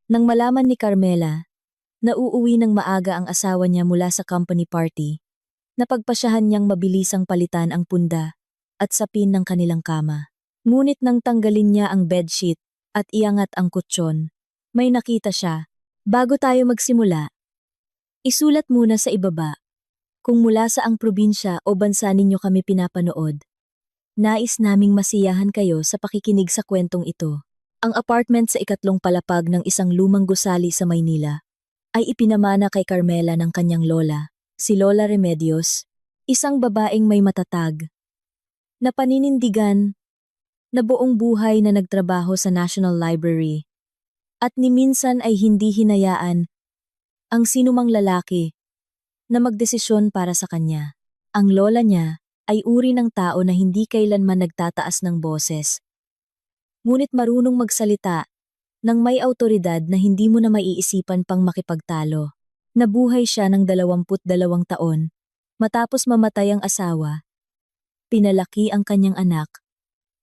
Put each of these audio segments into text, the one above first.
Nang malaman ni Carmela na uuwi ng maaga ang asawa niya mula sa company party, napagpasyahan niyang mabilisang palitan ang punda at sapin ng kanilang kama. Ngunit nang tanggalin niya ang bedsheet at iangat ang kutsyon, may nakita siya. Bago tayo magsimula, isulat muna sa ibaba kung mula saang probinsya o bansa ninyo kami pinapanood. Nais naming masiyahan kayo sa pakikinig sa kwentong ito. Ang apartment sa ikatlong palapag ng isang lumang gusali sa Maynila ay ipinamana kay Carmela ng kanyang lola, si Lola Remedios, isang babaeng may matatag na paninindigan na buong buhay na nagtrabaho sa National Library at ni minsan ay hindi hinayaan ang sinumang lalaki na magdesisyon para sa kanya. Ang lola niya ay uri ng tao na hindi kailanman nagtataas ng boses, ngunit marunong magsalita ng may awtoridad na hindi mo na maiisipan pang makipagtalo. Nabuhay siya ng 22 taon. Matapos mamatay ang asawa, pinalaki ang kanyang anak,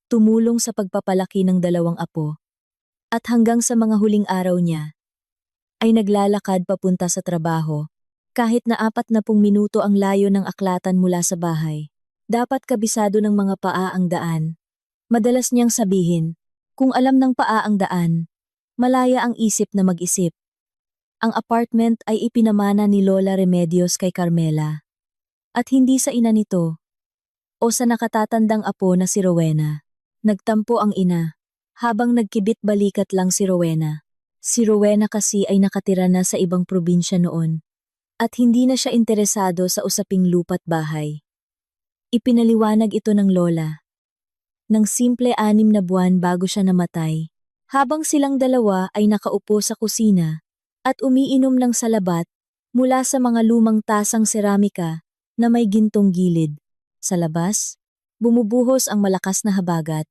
tumulong sa pagpapalaki ng 2 apo, at hanggang sa mga huling araw niya, ay naglalakad papunta sa trabaho, kahit na 40 minuto ang layo ng aklatan mula sa bahay. Dapat kabisado ng mga paa ang daan. Madalas niyang sabihin, kung alam ng paa ang daan, malaya ang isip na mag-isip. Ang apartment ay ipinamana ni Lola Remedios kay Carmela, at hindi sa ina nito o sa nakatatandang apo na si Rowena. Nagtampo ang ina, habang nagkibit balikat lang si Rowena. Si Rowena kasi ay nakatira na sa ibang probinsya noon, at hindi na siya interesado sa usaping lupa't bahay. Ipinaliwanag ito ng lola ng simple 6 na buwan bago siya namatay, habang silang dalawa ay nakaupo sa kusina at umiinom ng salabat mula sa mga lumang tasang seramika na may gintong gilid. Sa labas, bumubuhos ang malakas na habagat.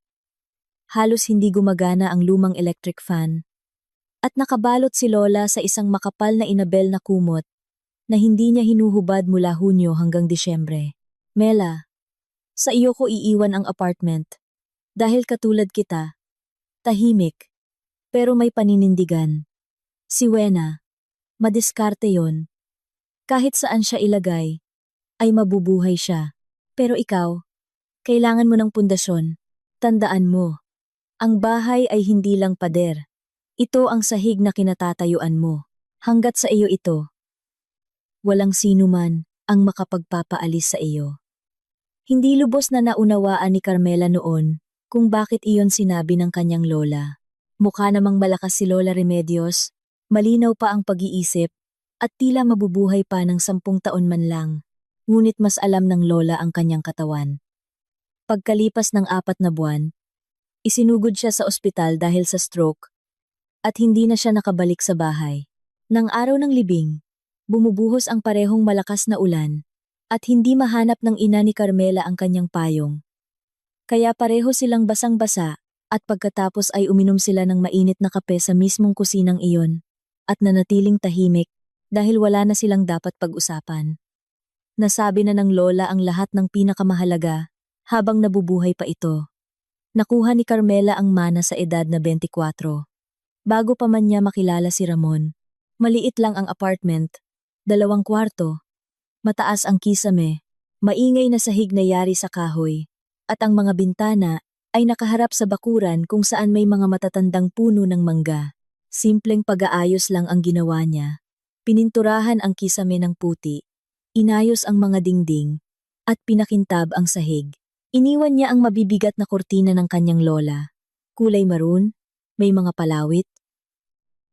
Halos hindi gumagana ang lumang electric fan. At nakabalot si Lola sa isang makapal na inabel na kumot na hindi niya hinuhubad mula Hunyo hanggang Disyembre. Mela, sa iyo ko iiwan ang apartment. Dahil katulad kita, tahimik, pero may paninindigan. Si Wena, madiskarte yon. Kahit saan siya ilagay, ay mabubuhay siya. Pero ikaw, kailangan mo ng pundasyon. Tandaan mo, ang bahay ay hindi lang pader. Ito ang sahig na kinatatayuan mo. Hanggat sa iyo ito, walang sino man ang makapagpapaalis sa iyo. Hindi lubos na naunawaan ni Carmela noon kung bakit iyon sinabi ng kanyang lola. Mukha namang malakas si Lola Remedios, malinaw pa ang pag-iisip, at tila mabubuhay pa ng 10 taon man lang. Ngunit mas alam ng lola ang kanyang katawan. Pagkalipas ng 4 na buwan, isinugod siya sa ospital dahil sa stroke, at hindi na siya nakabalik sa bahay. Nang araw ng libing, bumubuhos ang parehong malakas na ulan, at hindi mahanap ng ina ni Carmela ang kanyang payong. Kaya pareho silang basang-basa, at pagkatapos ay uminom sila ng mainit na kape sa mismong kusinang iyon, at nanatiling tahimik dahil wala na silang dapat pag-usapan. Nasabi na ng lola ang lahat ng pinakamahalaga habang nabubuhay pa ito. Nakuha ni Carmela ang mana sa edad na 24. Bago pa man niya makilala si Ramon, maliit lang ang apartment, 2 kwarto, mataas ang kisame, maingay na sahig na yari sa kahoy, at ang mga bintana ay nakaharap sa bakuran kung saan may mga matatandang puno ng mangga. Simpleng pag-aayos lang ang ginawa niya. Pininturahan ang kisame ng puti, inayos ang mga dingding, at pinakintab ang sahig. Iniwan niya ang mabibigat na kurtina ng kanyang lola. Kulay maroon, may mga palawit.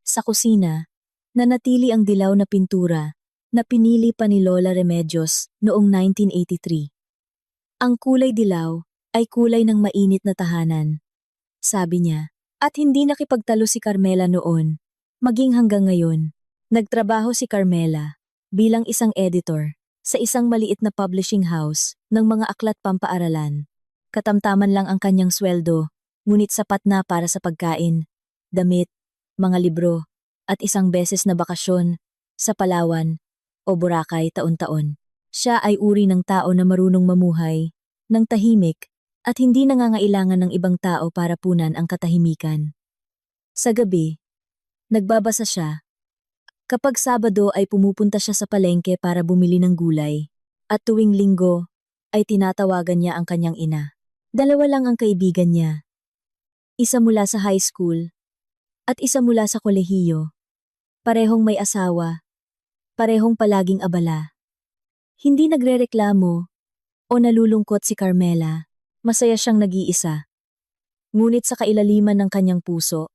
Sa kusina, nanatili ang dilaw na pintura na pinili pa ni Lola Remedios noong 1983. Ang kulay dilaw ay kulay ng mainit na tahanan, sabi niya. At hindi nakipagtalo si Carmela noon, maging hanggang ngayon. Nagtrabaho si Carmela bilang isang editor sa isang maliit na publishing house ng mga aklat pampaaralan. Katamtaman lang ang kanyang sweldo, ngunit sapat na para sa pagkain, damit, mga libro, at isang beses na bakasyon sa Palawan o Boracay taon-taon. Siya ay uri ng tao na marunong mamuhay ng tahimik at hindi nangangailangan ng ibang tao para punan ang katahimikan. Sa gabi, Nagbabasa siya. Kapag Sabado ay pumupunta siya sa palengke para bumili ng gulay. At tuwing Linggo ay tinatawagan niya ang kanyang ina. Dalawa lang ang kaibigan niya. Isa mula sa high school at isa mula sa kolehiyo. Parehong may asawa. Parehong palaging abala. Hindi nagrereklamo o nalulungkot si Carmela. Masaya siyang nag-iisa. Ngunit sa kailaliman ng kanyang puso,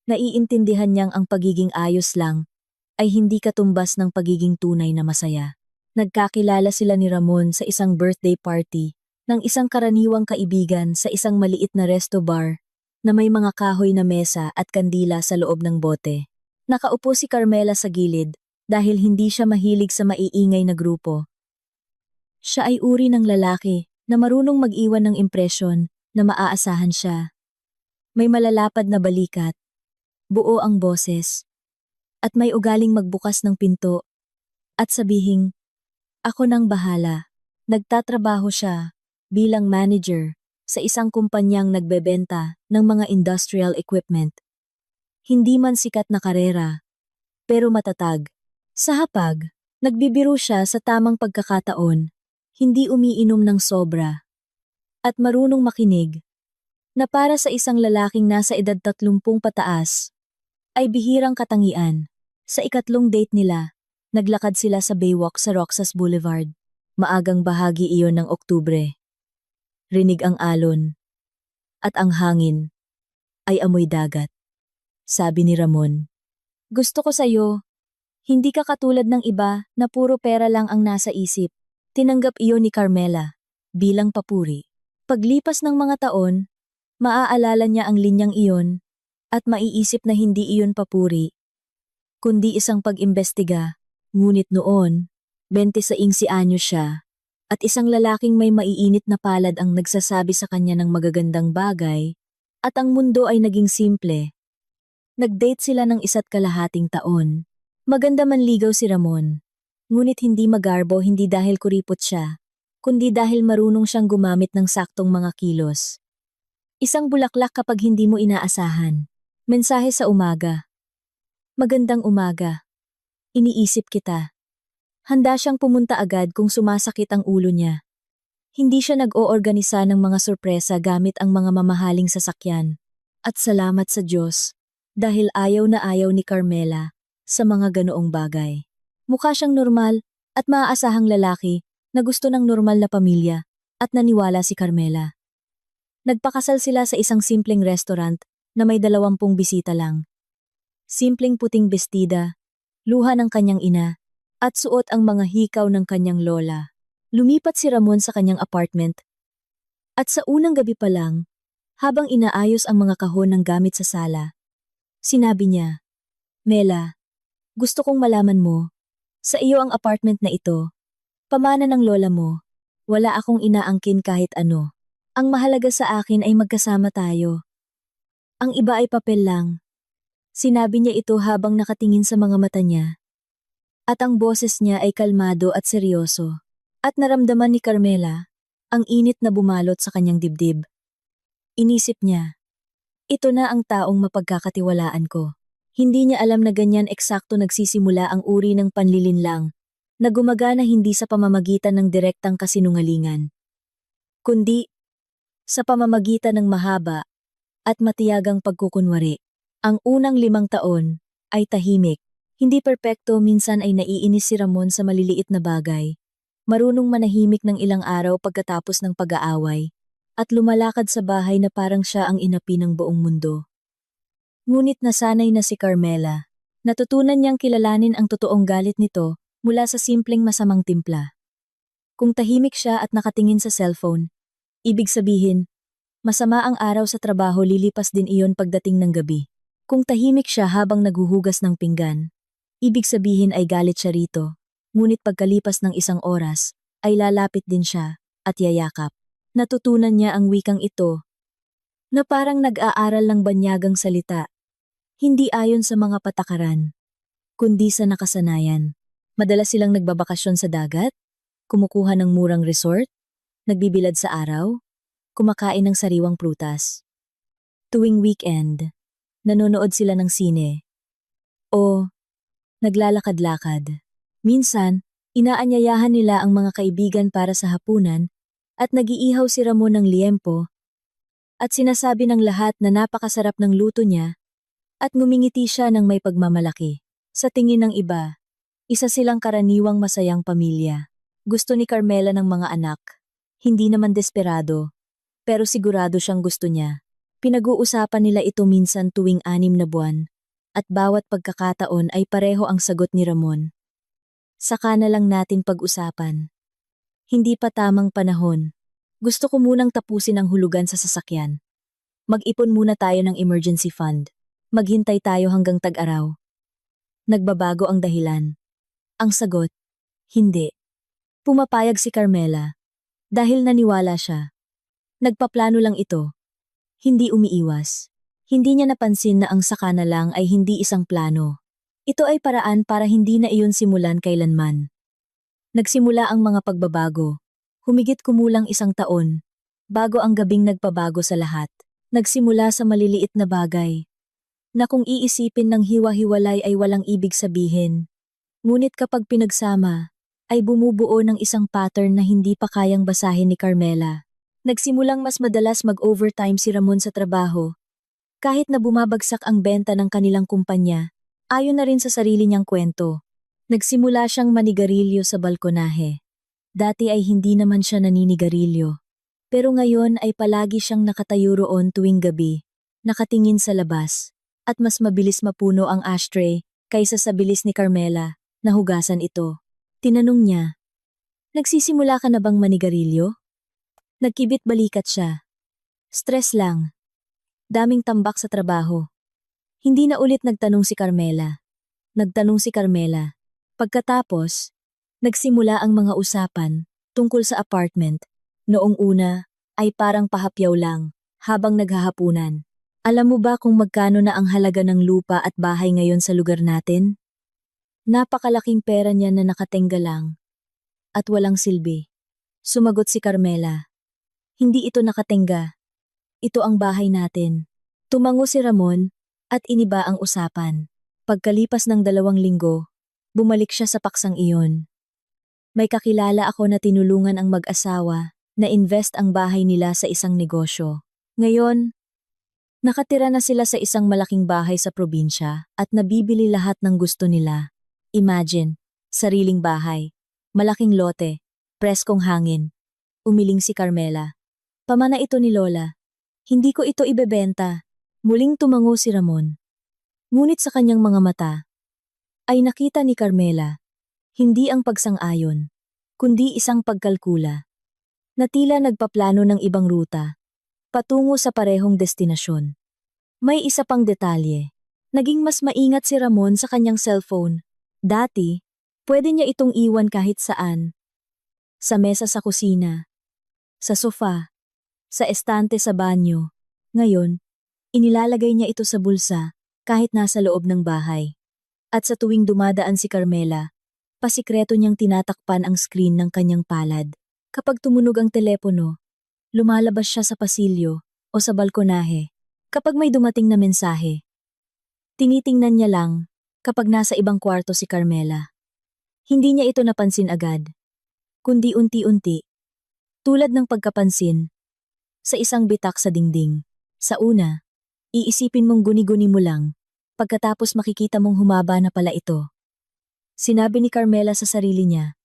naiintindihan niyang ang pagiging ayos lang ay hindi katumbas ng pagiging tunay na masaya. Nagkakilala sila ni Ramon sa isang birthday party ng isang karaniwang kaibigan sa isang maliit na resto bar na may mga kahoy na mesa at kandila sa loob ng bote. Nakaupo si Carmela sa gilid dahil hindi siya mahilig sa maiingay na grupo. Siya ay uri ng lalaki na marunong mag-iwan ng impresyon na maaasahan siya. May malalapad na balikat, buo ang boses, at may ugaling magbukas ng pinto at sabihing, "Ako nang bahala." Nagtatrabaho siya bilang manager sa isang kumpanyang nagbebenta ng mga industrial equipment. Hindi man sikat na karera, pero matatag. Sa hapag, nagbibiro siya sa tamang pagkakataon, hindi umiinom ng sobra, at marunong makinig, na para sa isang lalaking nasa edad 30 pataas, ay bihirang katangian. Sa ikatlong date nila, naglakad sila sa Baywalk sa Roxas Boulevard. Maagang bahagi iyon ng Oktubre. Rinig ang alon, at ang hangin ay amoy dagat. Sabi ni Ramon, "Gusto ko sa'yo. Hindi ka katulad ng iba na puro pera lang ang nasa isip." Tinanggap iyon ni Carmela bilang papuri. Paglipas ng mga taon, maaalala niya ang linyang iyon at maiisip na hindi iyon papuri, kundi isang pag-imbestiga. Ngunit noon, 26 anyos siya, at isang lalaking may maiinit na palad ang nagsasabi sa kanya ng magagandang bagay, at ang mundo ay naging simple. Nag-date sila ng 1.5 taon. Maganda manligaw si Ramon, ngunit hindi magarbo, hindi dahil kuripot siya, kundi dahil marunong siyang gumamit ng saktong mga kilos. Isang bulaklak kapag hindi mo inaasahan. Mensahe sa umaga. "Magandang umaga. Iniisip kita." Handa siyang pumunta agad kung sumasakit ang ulo niya. Hindi siya nag-oorganisa ng mga sorpresa gamit ang mga mamahaling sasakyan. At salamat sa Diyos, dahil ayaw na ayaw ni Carmela sa mga ganoong bagay. Mukha siyang normal at maaasahang lalaki na gusto ng normal na pamilya, at naniwala si Carmela. Nagpakasal sila sa isang simpleng restaurant na may 20 bisita lang. Simpleng puting bestida, luha ng kanyang ina, at suot ang mga hikaw ng kanyang lola. Lumipat si Ramon sa kanyang apartment. At sa unang gabi pa lang, habang inaayos ang mga kahon ng gamit sa sala, sinabi niya, "Mela, gusto kong malaman mo, sa iyo ang apartment na ito. Pamana ng lola mo, wala akong inaangkin kahit ano. Ang mahalaga sa akin ay magkasama tayo. Ang iba ay papel lang." Sinabi niya ito habang nakatingin sa mga mata niya. At ang boses niya ay kalmado at seryoso. At naramdaman ni Carmela ang init na bumalot sa kanyang dibdib. Inisip niya, ito na ang taong mapagkakatiwalaan ko. Hindi niya alam na ganyan eksakto nagsisimula ang uri ng panlilinlang na gumagana hindi sa pamamagitan ng direktang kasinungalingan, kundi sa pamamagitan ng mahaba at matiyagang pagkukunwari. Ang unang 5 taon ay tahimik. Hindi perpekto, minsan ay naiinis si Ramon sa maliliit na bagay. Marunong manahimik ng ilang araw pagkatapos ng pag-aaway, at lumalakad sa bahay na parang siya ang inapi ng buong mundo. Ngunit nasanay na si Carmela. Natutunan niyang kilalanin ang totoong galit nito mula sa simpleng masamang timpla. Kung tahimik siya at nakatingin sa cellphone, ibig sabihin, masama ang araw sa trabaho, lilipas din iyon pagdating ng gabi. Kung tahimik siya habang naghuhugas ng pinggan, ibig sabihin ay galit siya rito. Ngunit pagkalipas ng 1 oras, ay lalapit din siya at yayakap. Natutunan niya ang wikang ito na parang nag-aaral ng banyagang salita, hindi ayon sa mga patakaran, kundi sa nakasanayan. Madalas silang nagbabakasyon sa dagat, kumukuha ng murang resort, nagbibilad sa araw, kumakain ng sariwang prutas. Tuwing weekend, nanonood sila ng sine, naglalakad-lakad. Minsan, inaanyayahan nila ang mga kaibigan para sa hapunan at nag-iihaw si Ramon ng liempo at sinasabi ng lahat na napakasarap ng luto niya at ngumingiti siya ng may pagmamalaki. Sa tingin ng iba, isa silang karaniwang masayang pamilya. Gusto ni Carmela ng mga anak. Hindi naman desperado, pero sigurado siyang gusto niya. Pinag-uusapan nila ito minsan tuwing 6 na buwan, at bawat pagkakataon ay pareho ang sagot ni Ramon. Saka na lang natin pag-usapan. Hindi pa tamang panahon. Gusto ko munang tapusin ang hulugan sa sasakyan. Mag-ipon muna tayo ng emergency fund. Maghintay tayo hanggang tag-araw. Nagbabago ang dahilan. Ang sagot, hindi. Pumapayag si Carmela. Dahil naniwala siya. Nagpaplano lang ito. Hindi umiiwas. Hindi niya napansin na ang saka na lang ay hindi isang plano. Ito ay paraan para hindi na iyon simulan kailanman. Nagsimula ang mga pagbabago. Humigit kumulang 1 taon. Bago ang gabing nagpabago sa lahat. Nagsimula sa maliliit na bagay. Na kung iisipin ng hiwa-hiwalay ay walang ibig sabihin. Ngunit kapag pinagsama, ay bumubuo ng isang pattern na hindi pa kayang basahin ni Carmela. Nagsimulang mas madalas mag-overtime si Ramon sa trabaho. Kahit na bumabagsak ang benta ng kanilang kumpanya, ayon na rin sa sarili niyang kwento. Nagsimula siyang manigarilyo sa balkonahe. Dati ay hindi naman siya naninigarilyo. Pero ngayon ay palagi siyang nakatayo roon tuwing gabi, nakatingin sa labas, at mas mabilis mapuno ang ashtray kaysa sa bilis ni Carmela na hugasan ito. Tinanong niya, "Nagsisimula ka na bang manigarilyo?" Nagkibit balikat siya. "Stress lang. Daming tambak sa trabaho." Hindi na ulit nagtanong si Carmela. Nagtanong si Carmela. Pagkatapos, nagsimula ang mga usapan tungkol sa apartment. Noong una ay parang pahapyaw lang habang naghahapunan. "Alam mo ba kung magkano na ang halaga ng lupa at bahay ngayon sa lugar natin?" Napakalaking pera niya na nakatenga lang. At walang silbi. Sumagot si Carmela. "Hindi ito nakatenga. Ito ang bahay natin." Tumango si Ramon at iniba ang usapan. Pagkalipas ng 2 linggo, bumalik siya sa paksang iyon. "May kakilala ako na tinulungan ang mag-asawa na invest ang bahay nila sa isang negosyo. Ngayon, nakatira na sila sa isang malaking bahay sa probinsya at nabibili lahat ng gusto nila. Imagine, sariling bahay, malaking lote, preskong hangin." Umiling si Carmela. "Pamana ito ni Lola. Hindi ko ito ibebenta." Muling tumango si Ramon. Ngunit sa kanyang mga mata, ay nakita ni Carmela, hindi ang pagsang-ayon, kundi isang pagkalkula. Na tila nagpaplano ng ibang ruta, patungo sa parehong destinasyon. May isa pang detalye. Naging mas maingat si Ramon sa kanyang cellphone. Dati, pwede niya itong iwan kahit saan. Sa mesa sa kusina, sa sofa, sa estante sa banyo. Ngayon, inilalagay niya ito sa bulsa kahit nasa loob ng bahay. At sa tuwing dumadaan si Carmela, pasikreto niyang tinatakpan ang screen ng kanyang palad. Kapag tumunog ang telepono, lumalabas siya sa pasilyo o sa balkonahe. Kapag may dumating na mensahe, tinitingnan niya lang kapag nasa ibang kwarto si Carmela. Hindi niya ito napansin agad, kundi unti-unti, tulad ng pagkapansin sa isang bitak sa dingding. Sa una, iisipin mong guni-guni mo lang, pagkatapos makikita mong humaba na pala ito. Sinabi ni Carmela sa sarili niya.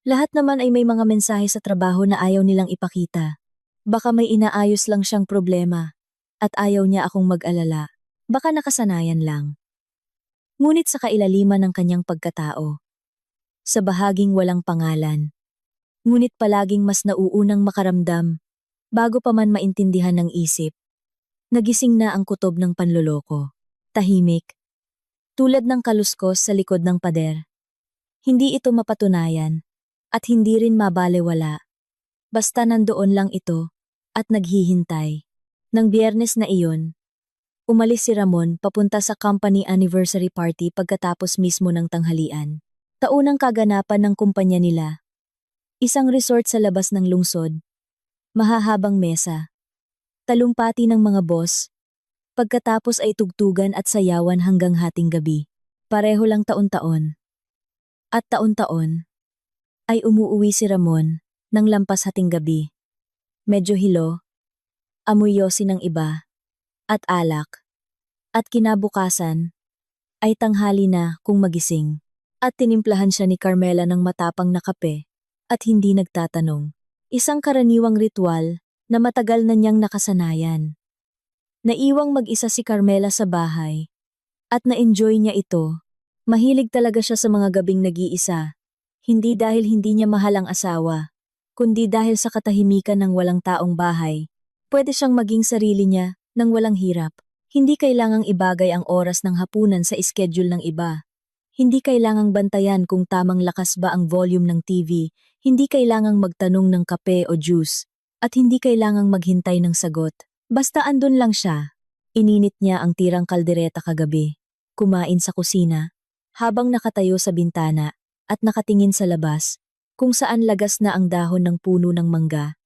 Lahat naman ay may mga mensahe sa trabaho na ayaw nilang ipakita. Baka may inaayos lang siyang problema, at ayaw niya akong mag-alala. Baka nakasanayan lang. Ngunit sa kailaliman ng kanyang pagkatao, sa bahaging walang pangalan, ngunit palaging mas nauunang makaramdam, bago pa man maintindihan ng isip, nagising na ang kutob ng panloloko. Tahimik, tulad ng kaluskos sa likod ng pader. Hindi ito mapatunayan, at hindi rin mabalewala. Basta nandoon lang ito, at naghihintay. Nang Biyernes na iyon, umalis si Ramon papunta sa company anniversary party pagkatapos mismo ng tanghalian. Taunang kaganapan ng kumpanya nila. Isang resort sa labas ng lungsod. Mahahabang mesa. Talumpati ng mga boss. Pagkatapos ay tugtugan at sayawan hanggang hating gabi. Pareho lang taon-taon. At taon-taon, ay umuuwi si Ramon nang lampas hating gabi. Medyo hilo, amoy yosi ng iba, at alak. At kinabukasan, ay tanghali na kung magising. At tinimplahan siya ni Carmela ng matapang na kape, at hindi nagtatanong. Isang karaniwang ritual na matagal na niyang nakasanayan. Naiwang mag-isa si Carmela sa bahay, at na-enjoy niya ito. Mahilig talaga siya sa mga gabing nag-iisa. Hindi dahil hindi niya mahal ang asawa, kundi dahil sa katahimikan ng walang taong bahay. Pwede siyang maging sarili niya nang walang hirap. Hindi kailangang ibagay ang oras ng hapunan sa schedule ng iba. Hindi kailangang bantayan kung tamang lakas ba ang volume ng TV. Hindi kailangang magtanong ng kape o juice. At hindi kailangang maghintay ng sagot. Basta andun lang siya. Ininit niya ang tirang kaldereta kagabi. Kumain sa kusina. Habang nakatayo sa bintana at nakatingin sa labas, kung saan lagas na ang dahon ng puno ng mangga.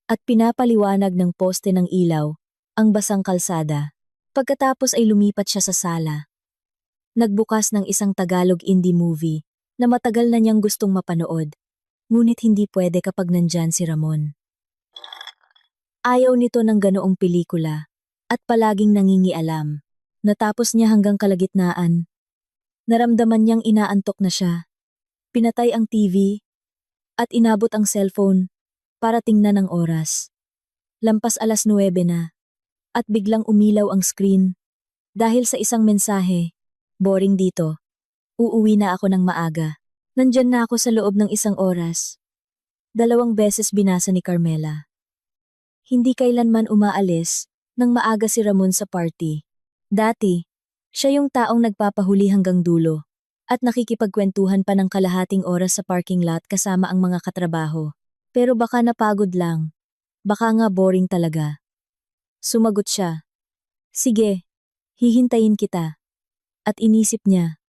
At pinapaliwanag ng poste ng ilaw ang basang kalsada. Pagkatapos ay lumipat siya sa sala. Nagbukas ng isang Tagalog indie movie na matagal na niyang gustong mapanood, ngunit hindi pwede kapag nandyan si Ramon. Ayaw nito ng ganoong pelikula at palaging nangingialam. Natapos niya hanggang kalagitnaan. Naramdaman niyang inaantok na siya. Pinatay ang TV at inabot ang cellphone para tingnan ang oras. Lampas 9:00 na at biglang umilaw ang screen dahil sa isang mensahe. Boring dito. Uuwi na ako ng maaga. Nandyan na ako sa loob ng 1 oras. 2 beses binasa ni Carmela. Hindi kailanman umaalis nang maaga si Ramon sa party. Dati, siya yung taong nagpapahuli hanggang dulo at nakikipagkwentuhan pa ng kalahating oras sa parking lot kasama ang mga katrabaho. Pero baka napagod lang. Baka nga boring talaga. Sumagot siya. Sige, hihintayin kita. At inisip niya.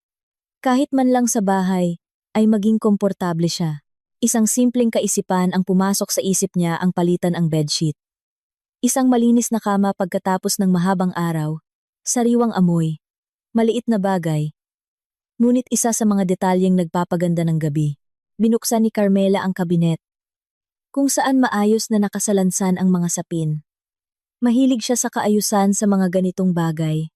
Kahit man lang sa bahay, ay maging komportable siya. Isang simpleng kaisipan ang pumasok sa isip niya ang palitan ang bedsheet. Isang malinis na kama pagkatapos ng mahabang araw, sariwang amoy. Maliit na bagay. Ngunit isa sa mga detalyeng nagpapaganda ng gabi. Binuksan ni Carmela ang kabinet. Kung saan maayos na nakasalansan ang mga sapin. Mahilig siya sa kaayusan sa mga ganitong bagay.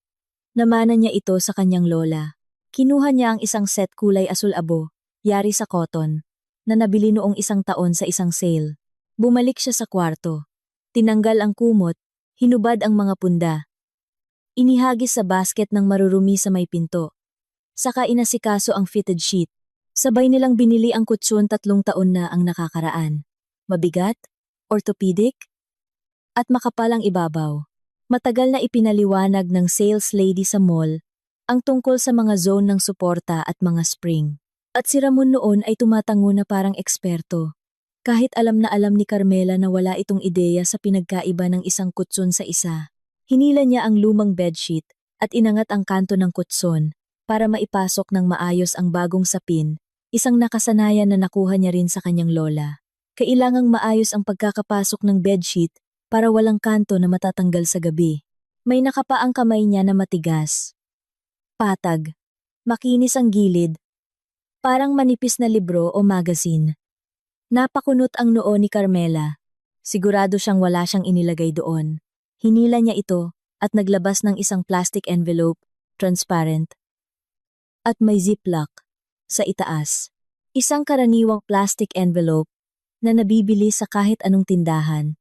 Namana niya ito sa kanyang lola. Kinuha niya ang isang set kulay asul-abo, yari sa cotton, na nabili noong 1 taon sa isang sale. Bumalik siya sa kwarto. Tinanggal ang kumot, hinubad ang mga punda. Inihagis sa basket ng marurumi sa may pinto. Saka inasikaso ang fitted sheet. Sabay nilang binili ang kutsyon 3 taon na ang nakakaraan. Mabigat, orthopedic, at makapal ang ibabaw. Matagal na ipinaliwanag ng sales lady sa mall ang tungkol sa mga zone ng suporta at mga spring. At si Ramon noon ay tumatango na parang eksperto. Kahit alam na alam ni Carmela na wala itong ideya sa pinagkaiba ng isang kutsyon sa isa. Hinila niya ang lumang bedsheet at inangat ang kanto ng kutson para maipasok ng maayos ang bagong sapin, isang nakasanayan na nakuha niya rin sa kanyang lola. Kailangang maayos ang pagkakapasok ng bedsheet para walang kanto na matatanggal sa gabi. May nakapaang kamay niya na matigas. Patag. Makinis ang gilid. Parang manipis na libro o magazine. Napakunot ang noo ni Carmela. Sigurado siyang wala siyang inilagay doon. Hinila niya ito at naglabas ng isang plastic envelope, transparent. At may ziplock sa itaas. Isang karaniwang plastic envelope na nabibili sa kahit anong tindahan.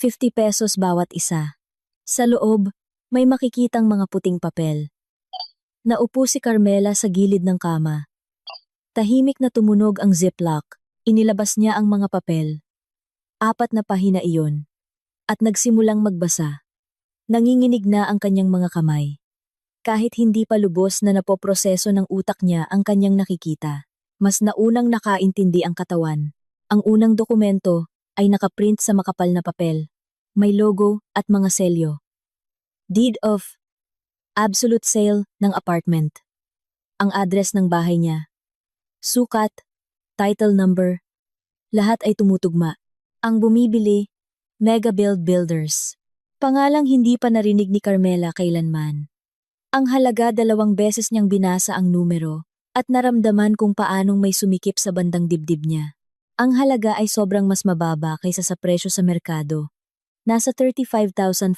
50 pesos bawat isa. Sa loob, may makikitang mga puting papel. Naupo si Carmela sa gilid ng kama. Tahimik na tumunog ang ziplock. Inilabas niya ang mga papel. 4 na pahina iyon. At nagsimulang magbasa. Nanginginig na ang kanyang mga kamay. Kahit hindi pa lubos na napoproseso ng utak niya ang kanyang nakikita. Mas naunang nakaintindi ang katawan. Ang unang dokumento ay nakaprint sa makapal na papel. May logo at mga selyo. Deed of absolute sale ng apartment. Ang address ng bahay niya. Sukat, title number, lahat ay tumutugma. Ang bumibili, Mega Build Builders. Pangalang hindi pa narinig ni Carmela kailanman. Ang halaga 2 beses niyang binasa ang numero at naramdaman kung paanong may sumikip sa bandang dibdib niya. Ang halaga ay sobrang mas mababa kaysa sa presyo sa merkado. Nasa 35,040%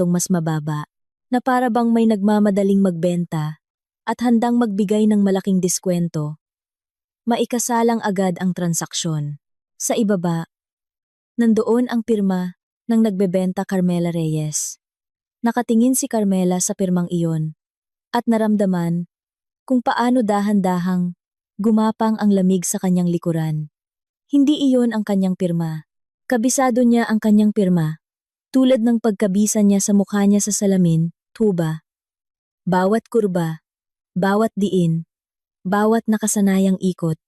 mas mababa, na para bang may nagmamadaling magbenta at handang magbigay ng malaking diskwento. Maikasalang agad ang transaksyon. Sa ibaba, nandoon ang pirma ng nagbebenta Carmela Reyes. Nakatingin si Carmela sa pirmang iyon at naramdaman kung paano dahan-dahang gumapang ang lamig sa kanyang likuran. Hindi iyon ang kanyang pirma. Kabisado niya ang kanyang pirma, tulad ng pagkabisa niya sa mukha niya sa salamin, tuba. Bawat kurba, bawat diin, bawat nakasanayang ikot,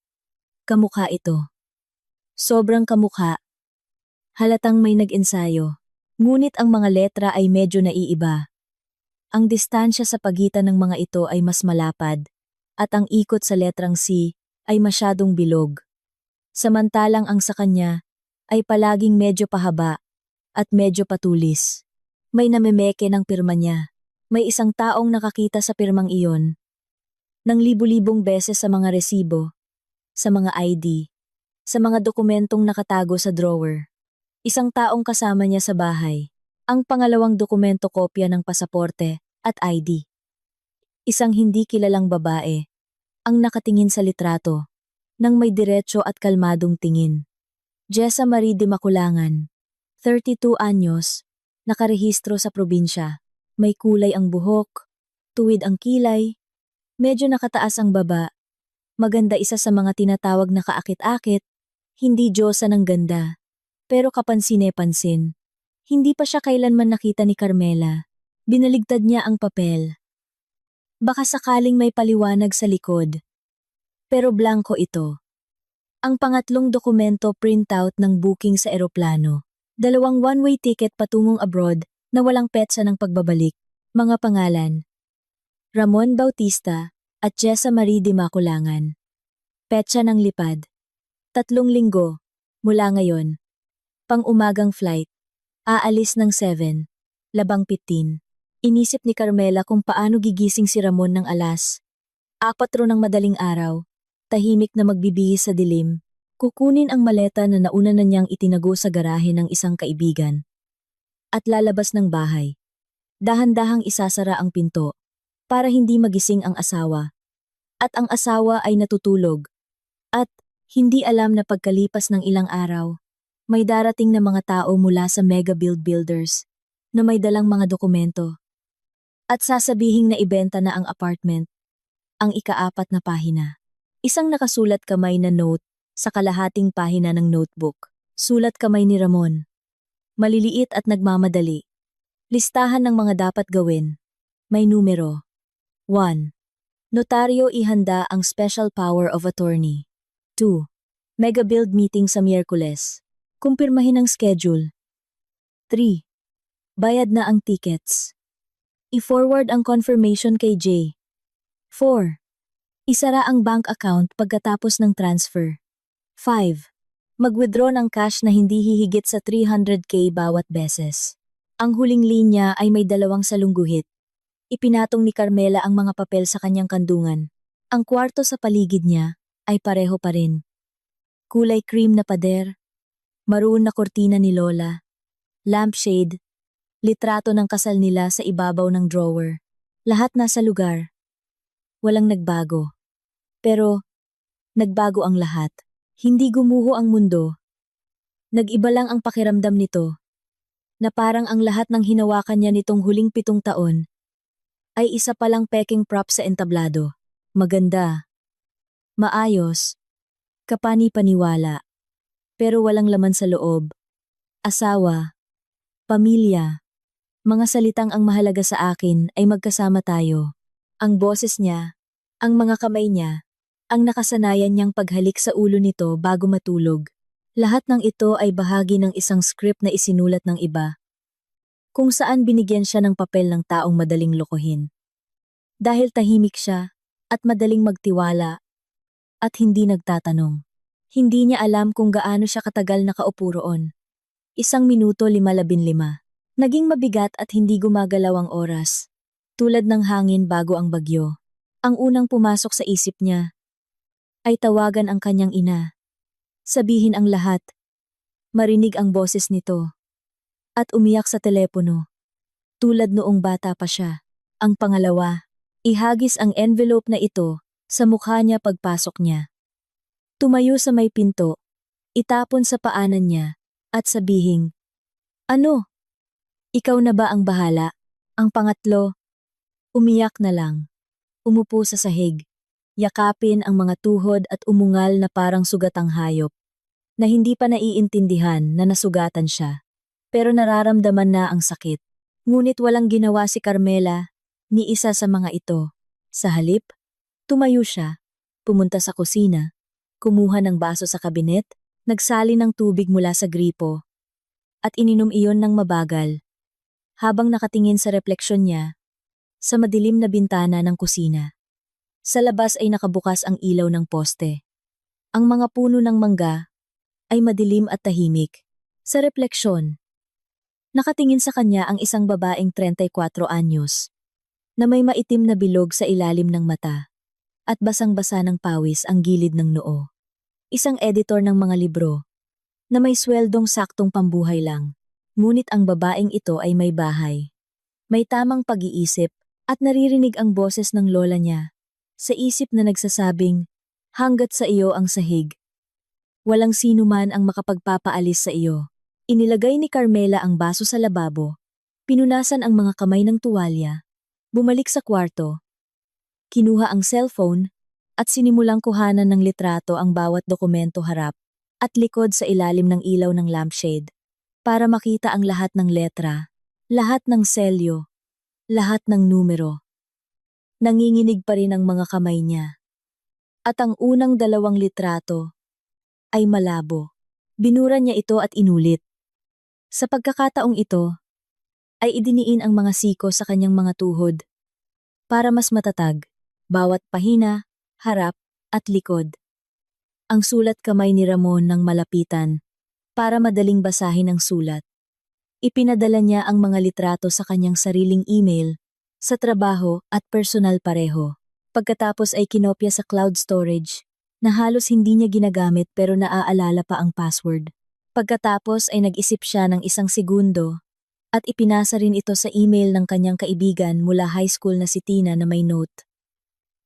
kamukha ito. Sobrang kamukha. Halatang may nag-ensayo, ngunit ang mga letra ay medyo naiiba. Ang distansya sa pagitan ng mga ito ay mas malapad, at ang ikot sa letrang C ay masyadong bilog. Samantalang ang sa kanya ay palaging medyo pahaba at medyo patulis. May namemeke ng pirma niya. May isang taong nakakita sa pirmang iyon ng libu-libong beses sa mga resibo, sa mga ID, sa mga dokumentong nakatago sa drawer. Isang taong kasama niya sa bahay. Ang pangalawang dokumento kopya ng pasaporte at ID. Isang hindi kilalang babae ang nakatingin sa litrato nang may diretso at kalmadong tingin. Jessa Marie de Maculangan, 32 anyos, nakarehistro sa probinsya. May kulay ang buhok, tuwid ang kilay, medyo nakataas ang baba. Maganda, isa sa mga tinatawag na kaakit-akit, hindi diyosa ng ganda, pero kapansin-pansin. Hindi pa siya kailanman nakita ni Carmela. Binaligtad niya ang papel. Baka sakaling may paliwanag sa likod. Pero blanko ito. Ang pangatlong dokumento, printout ng booking sa eroplano. 2 one-way ticket patungong abroad na walang petsa ng pagbabalik. Mga pangalan: Ramon Bautista at Jessa Marie de Maculangan. Petsa ng lipad: 3 linggo, mula ngayon. Pang-umagang flight. Aalis ng 7, labang 15. Inisip ni Carmela kung paano gigising si Ramon ng alas 4 ng madaling araw, tahimik na magbibihis sa dilim. Kukunin ang maleta na nauna na niyang itinago sa garahe ng isang kaibigan. At lalabas ng bahay. Dahan-dahang isasara ang pinto, para hindi magising ang asawa. At ang asawa ay natutulog. At hindi alam na pagkalipas ng ilang araw, may darating na mga tao mula sa Mega Builders na may dalang mga dokumento. At sasabihing na ibenta na ang apartment. Ang ika-4 na pahina. Isang nakasulat kamay na note sa kalahating pahina ng notebook. Sulat kamay ni Ramon. Maliliit at nagmamadali. Listahan ng mga dapat gawin. May numero. 1. Notaryo, ihanda ang special power of attorney. 2. Mega build meeting sa Miyerkules. Kumpirmahin ang schedule. 3. Bayad na ang tickets. I-forward ang confirmation kay Jay. 4. Isara ang bank account pagkatapos ng transfer. 5. Mag-withdraw ng cash na hindi hihigit sa 300k bawat beses. Ang huling linya ay may 2 salungguhit. Ipinatong ni Carmela ang mga papel sa kanyang kandungan. Ang kwarto sa paligid niya ay pareho pa rin. Kulay cream na pader, maroon na kortina ni Lola, lampshade, litrato ng kasal nila sa ibabaw ng drawer. Lahat nasa lugar. Walang nagbago. Pero nagbago ang lahat. Hindi gumuho ang mundo. Nag-iba lang ang pakiramdam nito, na parang ang lahat ng hinawakan niya nitong huling 7 taon ay isa palang peking prop sa entablado. Maganda, maayos, kapani-paniwala, pero walang laman sa loob. Asawa, pamilya, mga salitang ang mahalaga sa akin ay magkasama tayo. Ang boses niya, ang mga kamay niya, ang nakasanayan niyang paghalik sa ulo nito bago matulog. Lahat ng ito ay bahagi ng isang script na isinulat ng iba, kung saan binigyan siya ng papel ng taong madaling lokohin. Dahil tahimik siya at madaling magtiwala at hindi nagtatanong. Hindi niya alam kung gaano siya katagal nakaupo roon. 1 minuto 5:15. Naging mabigat at hindi gumagalaw ang oras. tulad ng hangin bago ang bagyo. Ang unang pumasok sa isip niya ay tawagan ang kanyang ina. Sabihin ang lahat, marinig ang boses nito, at umiyak sa telepono. Tulad noong bata pa siya. Ang pangalawa, ihagis ang envelope na ito sa mukha niya pagpasok niya. Tumayo sa may pinto, itapon sa paanan niya, at sabihing, "Ano? Ikaw na ba ang bahala?" Ang pangatlo, umiyak na lang. Umupo sa sahig, yakapin ang mga tuhod at umungal na parang sugatang hayop, na hindi pa naiintindihan na nasugatan siya. Pero nararamdaman na ang sakit. Ngunit walang ginawa si Carmela, ni isa sa mga ito. Sa halip, tumayo siya, pumunta sa kusina, kumuha ng baso sa kabinet, nagsali ng tubig mula sa gripo, at ininom iyon ng mabagal, habang nakatingin sa refleksyon niya, sa madilim na bintana ng kusina. Sa labas ay nakabukas ang ilaw ng poste. Ang mga puno ng mangga ay madilim at tahimik. Sa refleksyon, nakatingin sa kanya ang isang babaeng 34 anyos, na may maitim na bilog sa ilalim ng mata, at basang-basa ng pawis ang gilid ng noo. Isang editor ng mga libro, na may sweldong saktong pambuhay lang. Ngunit ang babaeng ito ay may bahay, may tamang pag-iisip, at naririnig ang boses ng lola niya, sa isip na nagsasabing, "Hanggat sa iyo ang sahig, walang sino man ang makapagpapaalis sa iyo." Inilagay ni Carmela ang baso sa lababo, pinunasan ang mga kamay ng tuwalya, bumalik sa kwarto, kinuha ang cellphone, at sinimulang kuhanan ng litrato ang bawat dokumento harap at likod sa ilalim ng ilaw ng lampshade, para makita ang lahat ng letra, lahat ng selyo, lahat ng numero. Nanginginig pa rin ang mga kamay niya. At ang unang 2 litrato ay malabo. Binura niya ito at inulit. Sa pagkakataong ito, ay idiniin ang mga siko sa kanyang mga tuhod para mas matatag, bawat pahina, harap, at likod. Ang sulat kamay ni Ramon ng malapitan para madaling basahin ang sulat. Ipinadala niya ang mga litrato sa kanyang sariling email, sa trabaho at personal pareho. Pagkatapos ay kinopya sa cloud storage, na halos hindi niya ginagamit pero naaalala pa ang password. Pagkatapos ay nag-isip siya ng 1 segundo, at ipinasa rin ito sa email ng kanyang kaibigan mula high school na si Tina na may note.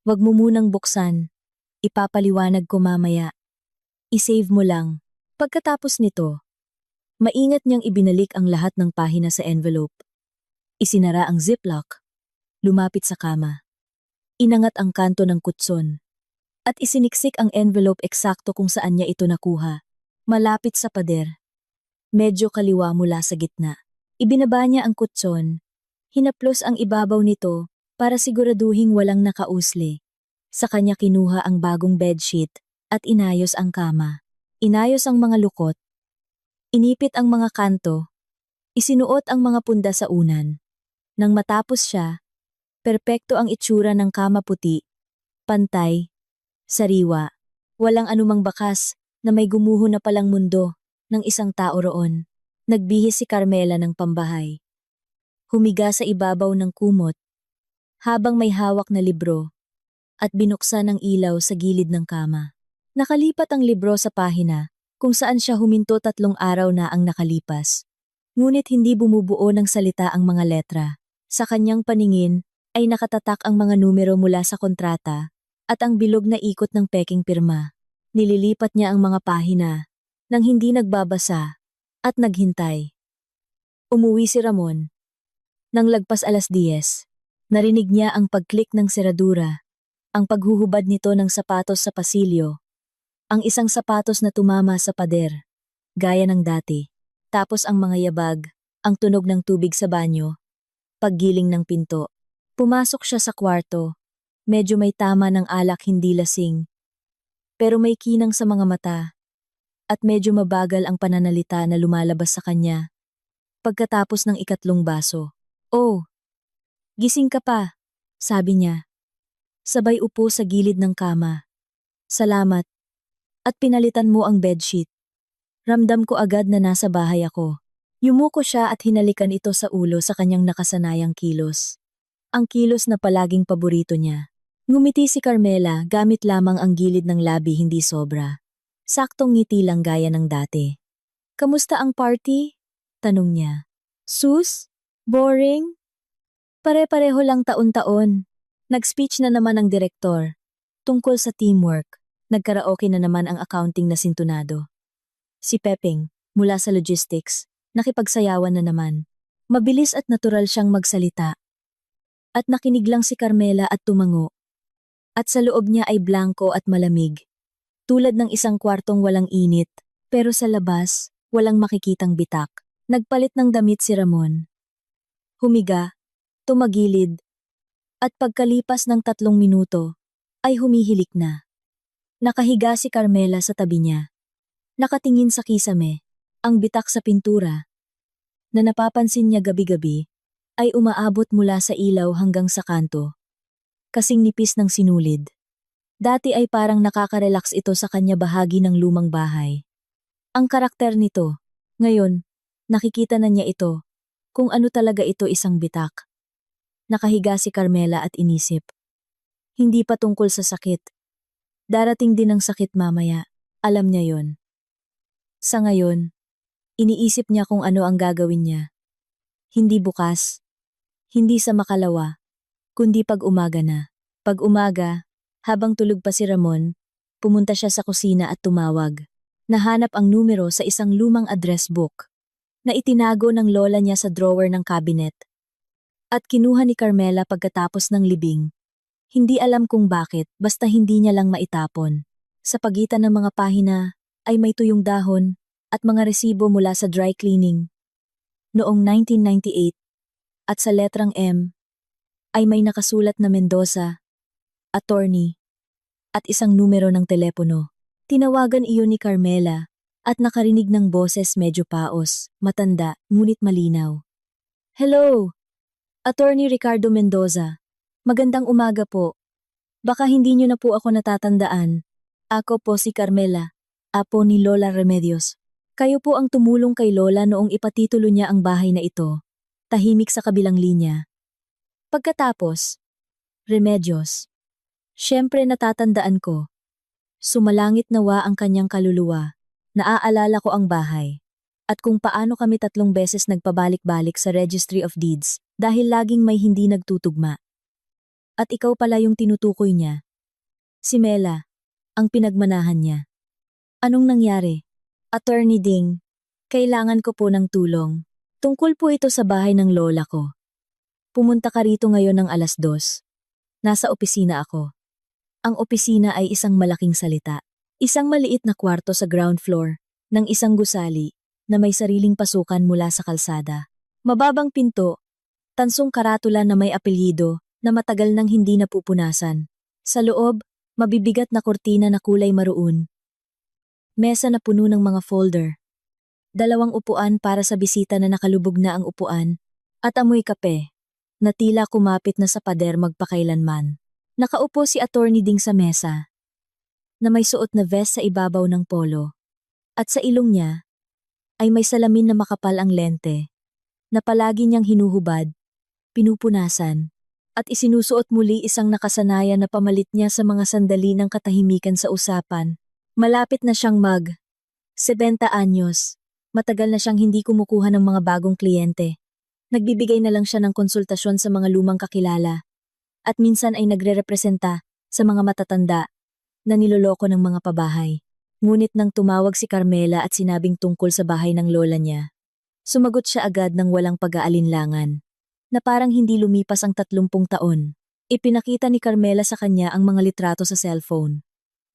"Wag mo munang buksan, ipapaliwanag ko mamaya. I-save mo lang." Pagkatapos nito, maingat niyang ibinalik ang lahat ng pahina sa envelope. Isinara ang ziplock, lumapit sa kama. Inangat ang kanto ng kutson, at isiniksik ang envelope eksakto kung saan niya ito nakuha, malapit sa pader. Medyo kaliwa mula sa gitna. Ibinaba niya ang kutson, hinaplos ang ibabaw nito para siguraduhing walang nakausli. Sa kanya kinuha ang bagong bedsheet at inayos ang kama. Inayos ang mga lukot. Inipit ang mga kanto. Isinuot ang mga punda sa unan. Nang matapos siya, perpekto ang itsura ng kama puti, pantay, sariwa. Walang anumang bakas na may gumuho na palang mundo ng isang tao roon. Nagbihis si Carmela ng pambahay. Humiga sa ibabaw ng kumot, habang may hawak na libro, at binuksan ang ilaw sa gilid ng kama. Nakalipat ang libro sa pahina, kung saan siya huminto 3 araw na ang nakalipas. Ngunit hindi bumubuo ng salita ang mga letra. Sa kanyang paningin, ay nakatatak ang mga numero mula sa kontrata, at ang bilog na ikot ng peking pirma. Nililipat niya ang mga pahina, nang hindi nagbabasa, at naghintay. Umuwi si Ramon. Nang lagpas 10:00, narinig niya ang pag-click ng seradura, ang paghuhubad nito ng sapatos sa pasilyo, ang isang sapatos na tumama sa pader, gaya ng dati, tapos ang mga yabag, ang tunog ng tubig sa banyo, paggiling ng pinto. Pumasok siya sa kwarto, medyo may tama ng alak hindi lasing, pero may kinang sa mga mata, at medyo mabagal ang pananalita na lumalabas sa kanya. Pagkatapos ng 3 baso, "Oh, gising ka pa," sabi niya. Sabay upo sa gilid ng kama. "Salamat. At pinalitan mo ang bedsheet." Ramdam ko agad na nasa bahay ako. Yumuko siya at hinalikan ito sa ulo sa kanyang nakasanayang kilos. ang kilos na palaging paborito niya. Ngumiti si Carmela gamit lamang ang gilid ng labi, hindi sobra. Saktong ngiti lang gaya ng dati. Kamusta ang party? Tanong niya. Sus? Boring? Pare-pareho lang taon-taon. Nag-speech na naman ang direktor. Tungkol sa teamwork, nagkaraoke na naman ang accounting na sintunado. Si Pepeng, mula sa logistics, nakipagsayawan na naman. Mabilis at natural siyang magsalita. At nakinig lang si Carmela at tumango. At sa loob niya ay blanko at malamig. Tulad ng isang kwartong walang init, pero sa labas, walang makikitang bitak. Nagpalit ng damit si Ramon. Humiga, tumagilid, at pagkalipas ng 3 minuto, ay humihilik na. Nakahiga si Carmela sa tabi niya. Nakatingin sa kisame, ang bitak sa pintura, na napapansin niya gabi-gabi, ay umaabot mula sa ilaw hanggang sa kanto. Kasing nipis ng sinulid. Dati ay parang nakaka-relax ito sa kanya bahagi ng lumang bahay. Ang karakter nito, ngayon, nakikita na niya ito, kung ano talaga ito, isang bitak. Nakahiga si Carmela at inisip. Hindi pa tungkol sa sakit. Darating din ang sakit mamaya, alam niya yon. Sa ngayon, iniisip niya kung ano ang gagawin niya. Hindi bukas, hindi sa makalawa, kundi pag umaga na. Pag umaga, habang tulog pa si Ramon, pumunta siya sa kusina at tumawag. Nahanap ang numero sa isang lumang address book na itinago ng lola niya sa drawer ng cabinet. At kinuha ni Carmela pagkatapos ng libing. Hindi alam kung bakit, basta hindi niya lang maitapon. Sa pagitan ng mga pahina ay may tuyong dahon at mga resibo mula sa dry cleaning. Noong 1998, at sa letrang M, ay may nakasulat na Mendoza, attorney, at isang numero ng telepono. Tinawagan iyon ni Carmela at nakarinig ng boses medyo paos, matanda, ngunit malinaw. Hello, Attorney Ricardo Mendoza. Magandang umaga po. Baka hindi niyo na po ako natatandaan. Ako po si Carmela, apo ni Lola Remedios. Kayo po ang tumulong kay Lola noong ipatitulo niya ang bahay na ito. Tahimik sa kabilang linya. Pagkatapos, Remedios. Siyempre natatandaan ko. Sumalangit nawa ang kanyang kaluluwa. Naaalala ko ang bahay. At kung paano kami 3 beses nagpabalik-balik sa Registry of Deeds dahil laging may hindi nagtutugma. At ikaw pala yung tinutukoy niya. Si Mela, ang pinagmanahan niya. Anong nangyari? Attorney Ding, kailangan ko po ng tulong. Tungkol po ito sa bahay ng lola ko. Pumunta ka rito ngayon ng 2:00. Nasa opisina ako. Ang opisina ay isang malaking salita. Isang maliit na kwarto sa ground floor ng isang gusali na may sariling pasukan mula sa kalsada. Mababang pinto, tansong karatula na may apelyido na matagal nang hindi napupunasan. Sa loob, mabibigat na kortina na kulay maroon. Mesa na puno ng mga folder. 2 upuan para sa bisita na nakalubog na ang upuan, at amoy kape, na tila kumapit na sa pader magpakailanman. Nakaupo si Attorney Ding sa mesa, na may suot na vest sa ibabaw ng polo, at sa ilong niya, ay may salamin na makapal ang lente, na palagi niyang hinuhubad, pinupunasan, at isinusuot muli isang nakasanayan na pamalit niya sa mga sandali ng katahimikan sa usapan. Malapit na siyang 70 anyos. Matagal na siyang hindi kumukuha ng mga bagong kliyente. Nagbibigay na lang siya ng konsultasyon sa mga lumang kakilala. At minsan ay nagre-representa sa mga matatanda na niloloko ng mga pabahay. Ngunit nang tumawag si Carmela at sinabing tungkol sa bahay ng lola niya, sumagot siya agad ng walang pag-aalinlangan, na parang hindi lumipas ang 30 taon. Ipinakita ni Carmela sa kanya ang mga litrato sa cellphone.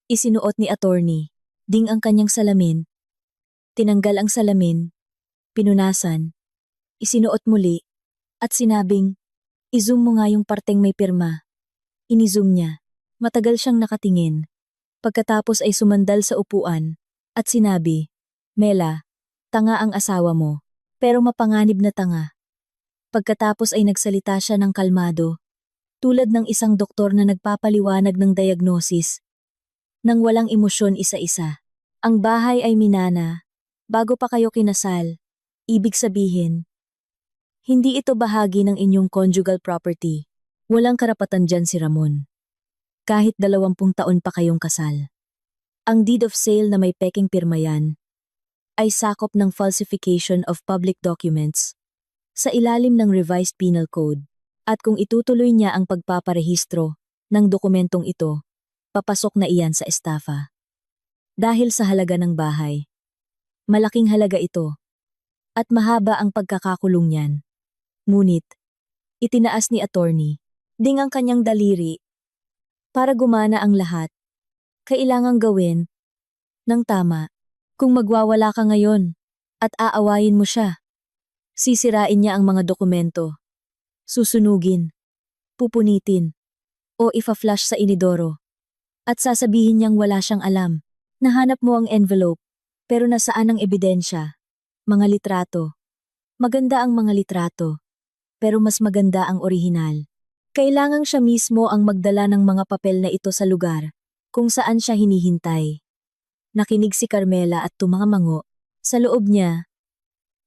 Isinuot ni Attorney Ding ang kanyang salamin. Tinanggal ang salamin, pinunasan, isinuot muli, at sinabing, "I-zoom mo nga yung parteng may pirma." Ini-zoom niya. Matagal siyang nakatingin. Pagkatapos ay sumandal sa upuan, at sinabi, "Mela, tanga ang asawa mo, pero mapanganib na tanga." Pagkatapos ay nagsalita siya ng kalmado, tulad ng isang doktor na nagpapaliwanag ng diagnosis, nang walang emosyon isa-isa. Ang bahay ay minana, bago pa kayo kinasal. Ibig sabihin, hindi ito bahagi ng inyong conjugal property. Walang karapatan dyan si Ramon. Kahit 20 taon pa kayong kasal. Ang deed of sale na may peking pirma yan ay sakop ng falsification of public documents sa ilalim ng Revised Penal Code. At kung itutuloy niya ang pagpaparehistro ng dokumentong ito, papasok na iyan sa estafa. Dahil sa halaga ng bahay. Malaking halaga ito. At mahaba ang pagkakakulong niyan. Ngunit, itinaas ni attorney, ding ang kanyang daliri. Para gumana ang lahat, kailangang gawin ng tama. Kung magwawala ka ngayon at aawayin mo siya, sisirain niya ang mga dokumento, susunugin, pupunitin, o ifa-flash sa inidoro. At sasabihin niyang wala siyang alam. Nahanap mo ang envelope, pero nasaan ang ebidensya? Mga litrato. Maganda ang mga litrato, pero mas maganda ang orihinal. Kailangang siya mismo ang magdala ng mga papel na ito sa lugar kung saan siya hinihintay. Nakinig si Carmela at tumangamango. Sa loob niya,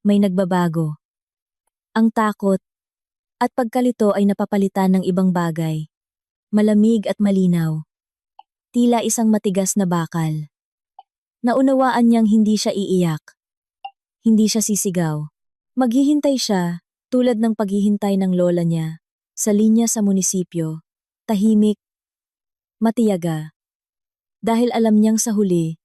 may nagbabago. Ang takot at pagkalito ay napapalitan ng ibang bagay. Malamig at malinaw. Tila isang matigas na bakal. Naunawaan niyang hindi siya iiyak. Hindi siya sisigaw. Maghihintay siya, tulad ng paghihintay ng lola niya, sa linya sa munisipyo, tahimik, matiyaga. Dahil alam niyang sa huli,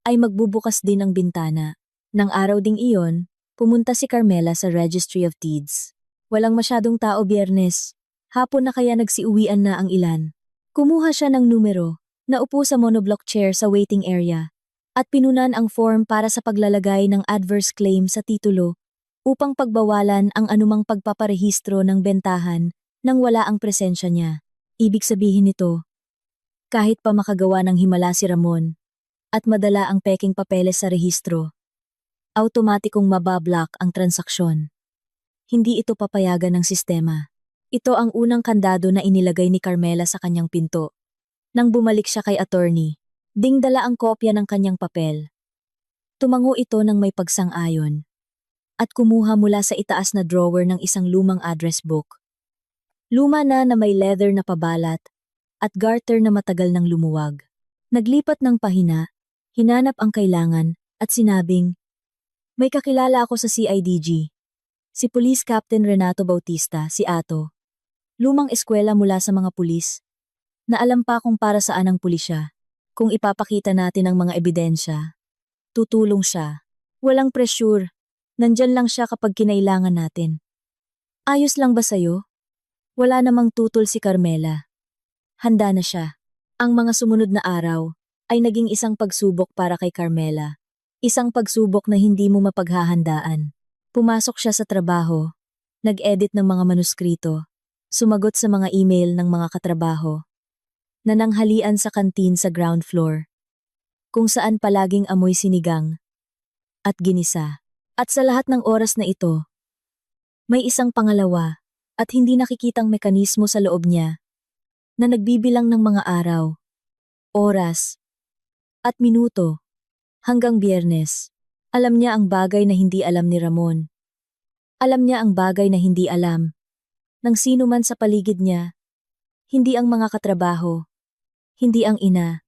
ay magbubukas din ang bintana. Nang araw ding iyon, pumunta si Carmela sa Registry of Deeds. Walang masyadong tao Biyernes. Hapon na kaya nagsiuwian na ang ilan. Kumuha siya ng numero, naupo sa monoblock chair sa waiting area, at pinunan ang form para sa paglalagay ng adverse claim sa titulo upang pagbawalan ang anumang pagpaparehistro ng bentahan nang wala ang presensya niya. Ibig sabihin nito, kahit pa makagawa ng himala si Ramon at madala ang peking papeles sa rehistro, automatikong mabablock ang transaksyon. Hindi ito papayagan ng sistema. Ito ang unang kandado na inilagay ni Carmela sa kanyang pinto. Nang bumalik siya kay attorney, ding dala ang kopya ng kanyang papel. Tumango ito ng may pagsang-ayon at kumuha mula sa itaas na drawer ng isang lumang address book. Luma na may leather na pabalat at garter na matagal nang lumuwag. Naglipat ng pahina, hinanap ang kailangan at sinabing, "May kakilala ako sa CIDG. Si Police Captain Renato Bautista, si Ato. Lumang eskwela mula sa mga pulis. Na alam pa kung para saan ang pulisya. Kung ipapakita natin ang mga ebidensya, tutulong siya. Walang pressure. Nandyan lang siya kapag kinailangan natin." "Ayos lang ba sa'yo?" Wala namang tutol si Carmela. Handa na siya. Ang mga sumunod na araw ay naging isang pagsubok para kay Carmela. Isang pagsubok na hindi mo mapaghahandaan. Pumasok siya sa trabaho, nag-edit ng mga manuskrito, sumagot sa mga email ng mga katrabaho, nananghalian sa kantin sa ground floor, kung saan palaging amoy sinigang at ginisa. At sa lahat ng oras na ito, may isang pangalawa at hindi nakikitang mekanismo sa loob niya na nagbibilang ng mga araw, oras, at minuto hanggang Biyernes. Alam niya ang bagay na hindi alam ni Ramon. Alam niya ang bagay na hindi alam ng sino man sa paligid niya. Hindi ang mga katrabaho, hindi ang ina,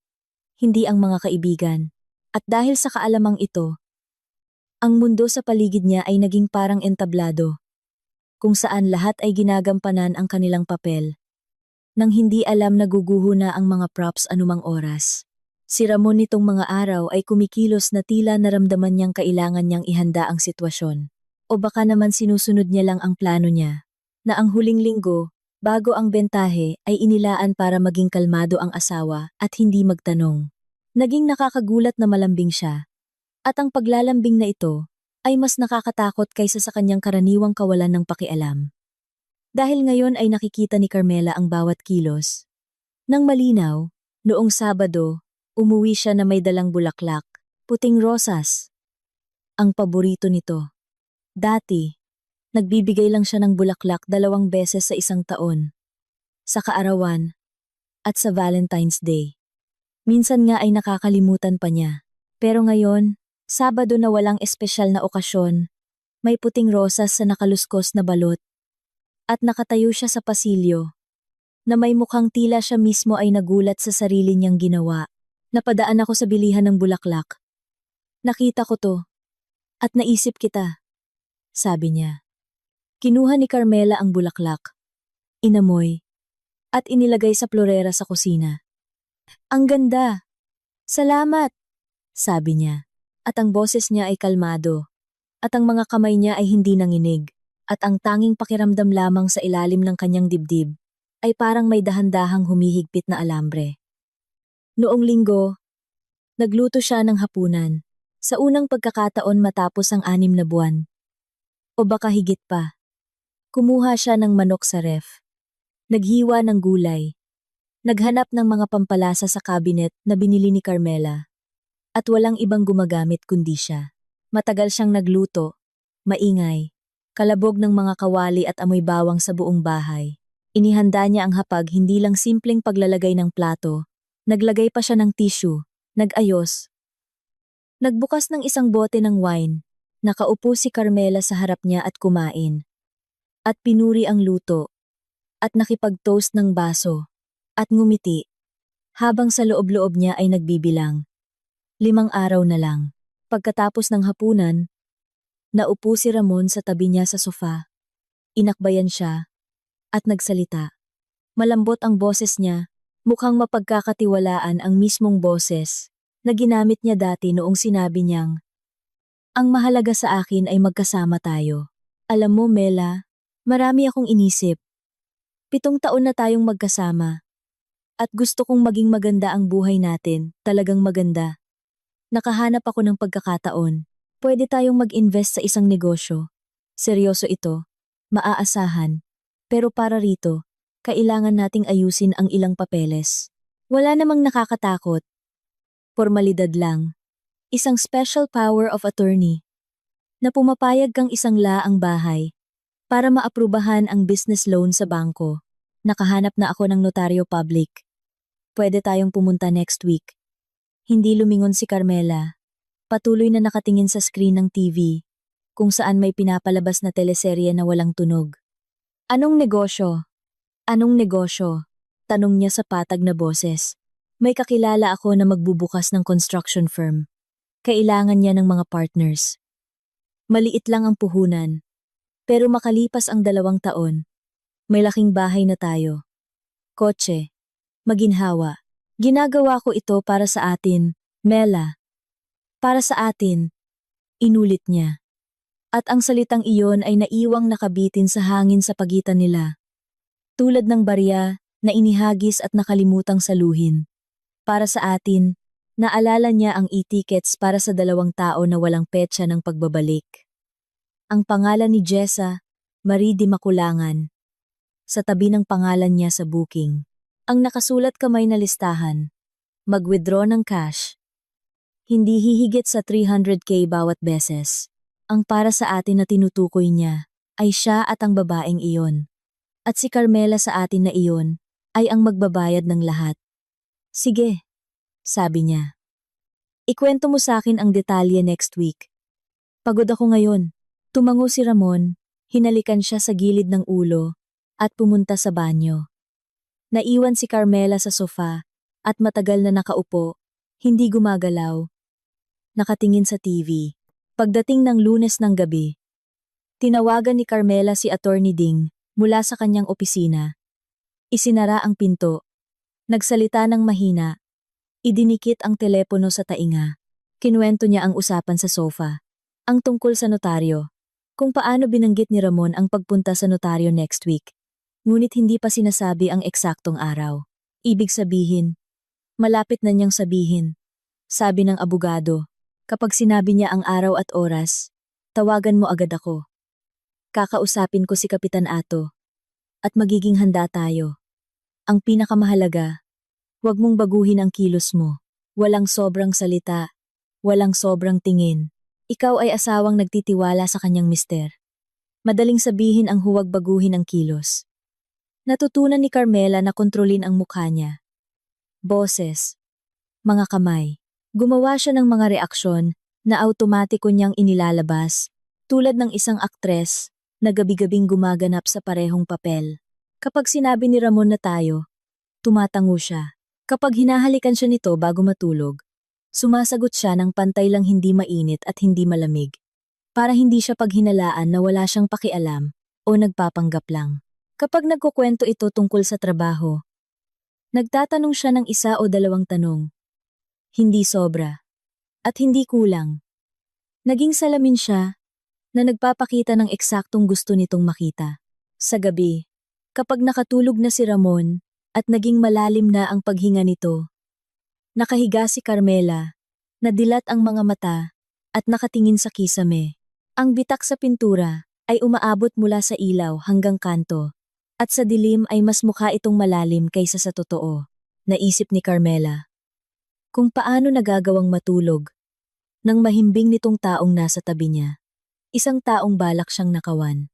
hindi ang mga kaibigan. At dahil sa kaalamang ito, ang mundo sa paligid niya ay naging parang entablado, kung saan lahat ay ginagampanan ang kanilang papel. Nang hindi alam na guguho na ang mga props anumang oras. Si Ramon nitong mga araw ay kumikilos na tila naramdaman niyang kailangan niyang ihanda ang sitwasyon. O baka naman sinusunod niya lang ang plano niya, na ang huling linggo, bago ang bentahe, ay inilaan para maging kalmado ang asawa at hindi magtanong. Naging nakakagulat na malambing siya. At ang paglalambing na ito ay mas nakakatakot kaysa sa kanyang karaniwang kawalan ng pakialam. Dahil ngayon ay nakikita ni Carmela ang bawat kilos. Nang malinaw, noong Sabado, umuwi siya na may dalang bulaklak, puting rosas. Ang paborito nito. Dati, nagbibigay lang siya ng bulaklak 2 beses sa isang taon. Sa kaarawan at sa Valentine's Day. Minsan nga ay nakakalimutan pa niya. Pero ngayon, Sabado na walang espesyal na okasyon, may puting rosas sa nakaluskos na balot. At nakatayo siya sa pasilyo, na may mukhang tila siya mismo ay nagulat sa sarili niyang ginawa. Napadaan ako sa bilihan ng bulaklak. Nakita ko to. At naisip kita, sabi niya. Kinuha ni Carmela ang bulaklak. Inamoy. At inilagay sa florera sa kusina. Ang ganda! Salamat! Sabi niya. At ang boses niya ay kalmado. At ang mga kamay niya ay hindi nanginig. At ang tanging pakiramdam lamang sa ilalim ng kanyang dibdib ay parang may dahan-dahang humihigpit na alambre. Noong linggo, nagluto siya ng hapunan. Sa unang pagkakataon matapos ang 6 na buwan. O baka higit pa. Kumuha siya ng manok sa ref. Naghiwa ng gulay. Naghanap ng mga pampalasa sa cabinet na binili ni Carmela. At walang ibang gumagamit kundi siya. Matagal siyang nagluto. Maingay. Kalabog ng mga kawali at amoy bawang sa buong bahay. Inihanda niya ang hapag hindi lang simpleng paglalagay ng plato. Naglagay pa siya ng tissue, nag-ayos. Nagbukas ng isang bote ng wine. Nakaupo si Carmela sa harap niya at kumain. At pinuri ang luto. At nakipag-toast ng baso. At ngumiti. Habang sa loob-loob niya ay nagbibilang. 5 araw na lang. Pagkatapos ng hapunan, naupo si Ramon sa tabi niya sa sofa. Inakbayan siya. At nagsalita. Malambot ang boses niya. Mukhang mapagkakatiwalaan ang mismong boses na ginamit niya dati noong sinabi niyang, "Ang mahalaga sa akin ay magkasama tayo. Alam mo, Mela, marami akong inisip. 7 taon na tayong magkasama. At gusto kong maging maganda ang buhay natin, talagang maganda. Nakahanap ako ng pagkakataon. Pwede tayong mag-invest sa isang negosyo. Seryoso ito, maaasahan. Pero para rito, kailangan nating ayusin ang ilang papeles. Wala namang nakakatakot. Formalidad lang. Isang special power of attorney. Na pumapayag kang isang laang bahay para maaprubahan ang business loan sa bangko. Nakahanap na ako ng notaryo public. Pwede tayong pumunta next week. Hindi lumingon si Carmela. Patuloy na nakatingin sa screen ng TV, kung saan may pinapalabas na teleserye na walang tunog. Anong negosyo? Anong negosyo? Tanong niya sa patag na boses. May kakilala ako na magbubukas ng construction firm. Kailangan niya ng mga partners. Maliit lang ang puhunan. Pero makalipas ang 2 taon, may laking bahay na tayo. Kotse. Maginhawa. Ginagawa ko ito para sa atin, Mela. Para sa atin. Inulit niya. At ang salitang iyon ay naiwang nakabitin sa hangin sa pagitan nila. Tulad ng barya na inihagis at nakalimutang saluhin. Para sa atin, naalala niya ang e-tickets para sa 2 tao na walang petsa ng pagbabalik. Ang pangalan ni Jessa, Marie Di Makulangan. Sa tabi ng pangalan niya sa booking. Ang nakasulat kamay na listahan. Mag-withdraw ng cash. Hindi hihigit sa 300K bawat beses. Ang para sa atin na tinutukoy niya ay siya at ang babaeng iyon. At si Carmela sa atin na iyon ay ang magbabayad ng lahat. Sige, sabi niya. Ikwento mo sa akin ang detalye next week. Pagod ako ngayon. Tumango si Ramon, hinalikan siya sa gilid ng ulo at pumunta sa banyo. Naiwan si Carmela sa sofa at matagal na nakaupo, hindi gumagalaw. Nakatingin sa TV. Pagdating ng Lunes ng gabi, tinawagan ni Carmela si Attorney Ding mula sa kanyang opisina. Isinara ang pinto. Nagsalita ng mahina. Idinikit ang telepono sa tainga. Kinuwento niya ang usapan sa sofa. Ang tungkol sa notaryo. Kung paano binanggit ni Ramon ang pagpunta sa notaryo next week. Ngunit hindi pa sinasabi ang eksaktong araw. Ibig sabihin, malapit na niyang sabihin. Sabi ng abogado, kapag sinabi niya ang araw at oras, tawagan mo agad ako. Kakausapin ko si Kapitan Ato. At magiging handa tayo. Ang pinakamahalaga, huwag mong baguhin ang kilos mo. Walang sobrang salita. Walang sobrang tingin. Ikaw ay asawang nagtitiwala sa kanyang mister. Madaling sabihin ang huwag baguhin ang kilos. Natutunan ni Carmela na kontrolin ang mukha niya. Boses. Mga kamay. Gumawa siya ng mga reaksyon na automatiko niyang inilalabas, tulad ng isang aktres na gabi-gabing gumaganap sa parehong papel. Kapag sinabi ni Ramon na tayo, tumatango siya. Kapag hinahalikan siya nito bago matulog, sumasagot siya ng pantay lang hindi mainit at hindi malamig. Para hindi siya paghinalaan na wala siyang pakialam o nagpapanggap lang. Kapag nagkukwento ito tungkol sa trabaho, nagtatanong siya ng isa o dalawang tanong. Hindi sobra. At hindi kulang. Naging salamin siya na nagpapakita ng eksaktong gusto nitong makita. Sa gabi, kapag nakatulog na si Ramon at naging malalim na ang paghinga nito, nakahiga si Carmela, nadilat ang mga mata at nakatingin sa kisame. Ang bitak sa pintura ay umaabot mula sa ilaw hanggang kanto at sa dilim ay mas mukha itong malalim kaysa sa totoo. Naisip ni Carmela kung paano nagagawang matulog nang mahimbing nitong taong nasa tabi niya. Isang taong balak siyang nakawan.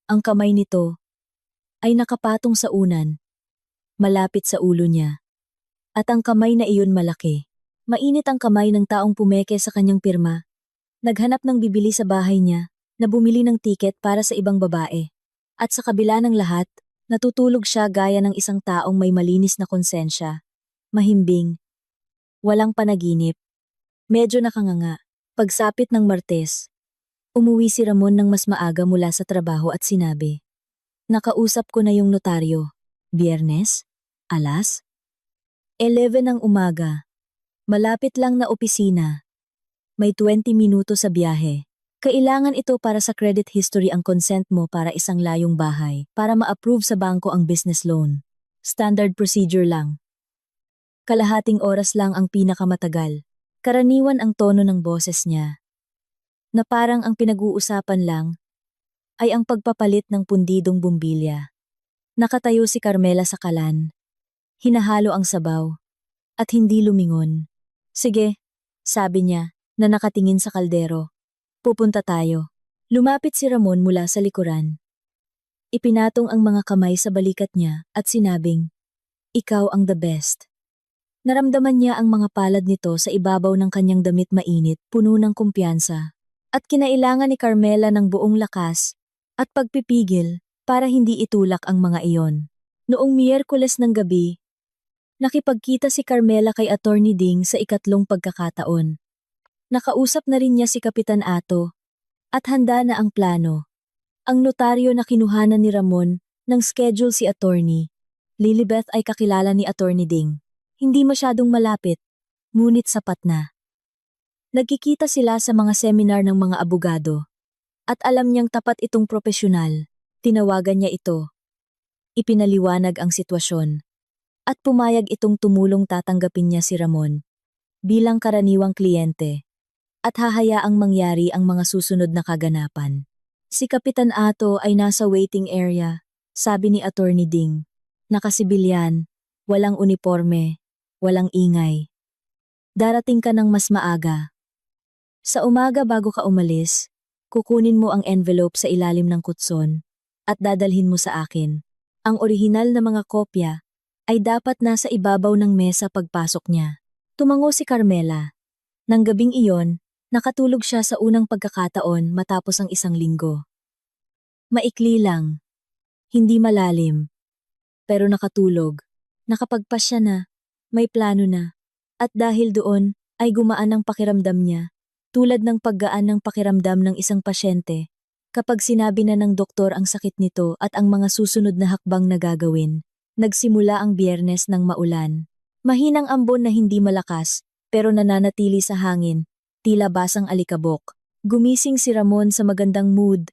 Ang kamay nito ay nakapatong sa unan, malapit sa ulo niya. At ang kamay na iyon malaki. Mainit ang kamay ng taong pumeke sa kanyang pirma. Naghanap ng bibili sa bahay niya na bumili ng tiket para sa ibang babae. At sa kabila ng lahat, natutulog siya gaya ng isang taong may malinis na konsensya. Mahimbing. Walang panaginip. Medyo nakanganga. Pagsapit ng Martes, umuwi si Ramon ng mas maaga mula sa trabaho at sinabi, "Nakausap ko na yung notaryo. Biyernes? Alas? 11 ng umaga. Malapit lang na opisina. May 20 minuto sa biyahe. Kailangan ito para sa credit history ang consent mo para isang layong bahay para ma-approve sa bangko ang business loan. Standard procedure lang. Kalahating oras lang ang pinakamatagal. Karaniwan ang tono ng boses niya. Na parang ang pinag-uusapan lang ay ang pagpapalit ng pundidong bumbilya. Nakatayo si Carmela sa kalan. Hinahalo ang sabaw. At hindi lumingon. "Sige," sabi niya, na nakatingin sa kaldero. "Pupunta tayo." Lumapit si Ramon mula sa likuran. Ipinatong ang mga kamay sa balikat niya at sinabing, "Ikaw ang the best." Naramdaman niya ang mga palad nito sa ibabaw ng kanyang damit mainit, puno ng kumpiyansa. At kinailangan ni Carmela ng buong lakas at pagpipigil para hindi itulak ang mga iyon. Noong Miyerkules ng gabi, nakipagkita si Carmela kay Attorney Ding sa ikatlong pagkakataon. Nakausap na rin niya si Kapitan Ato at handa na ang plano. Ang notaryo na kinuhanan ni Ramon ng schedule si Attorney Lilibeth ay kakilala ni Attorney Ding. Hindi masyadong malapit, ngunit sapat na. Nagkikita sila sa mga seminar ng mga abogado. At alam niyang tapat itong propesyonal. Tinawagan niya ito. Ipinaliwanag ang sitwasyon. At pumayag itong tumulong tatanggapin niya si Ramon bilang karaniwang kliyente. At hahayaang mangyari ang mga susunod na kaganapan. Si Kapitan Ato ay nasa waiting area, sabi ni Attorney Ding. Nakasibilyan, walang uniforme, walang ingay. Darating ka ng mas maaga. Sa umaga bago ka umalis, kukunin mo ang envelope sa ilalim ng kutson at dadalhin mo sa akin. Ang orihinal na mga kopya ay dapat nasa ibabaw ng mesa pagpasok niya. Tumango si Carmela. Nang gabing iyon, nakatulog siya sa unang pagkakataon matapos ang isang linggo. Maikli lang. Hindi malalim. Pero nakatulog. Nakapagpasya na. May plano na. At dahil doon, ay gumaan ang pakiramdam niya. Tulad ng paggaan ng pakiramdam ng isang pasyente. Kapag sinabi na ng doktor ang sakit nito at ang mga susunod na hakbang na gagawin. Nagsimula ang Biyernes ng maulan. Mahinang ambon na hindi malakas, pero nananatili sa hangin. Tila basang alikabok. Gumising si Ramon sa magandang mood.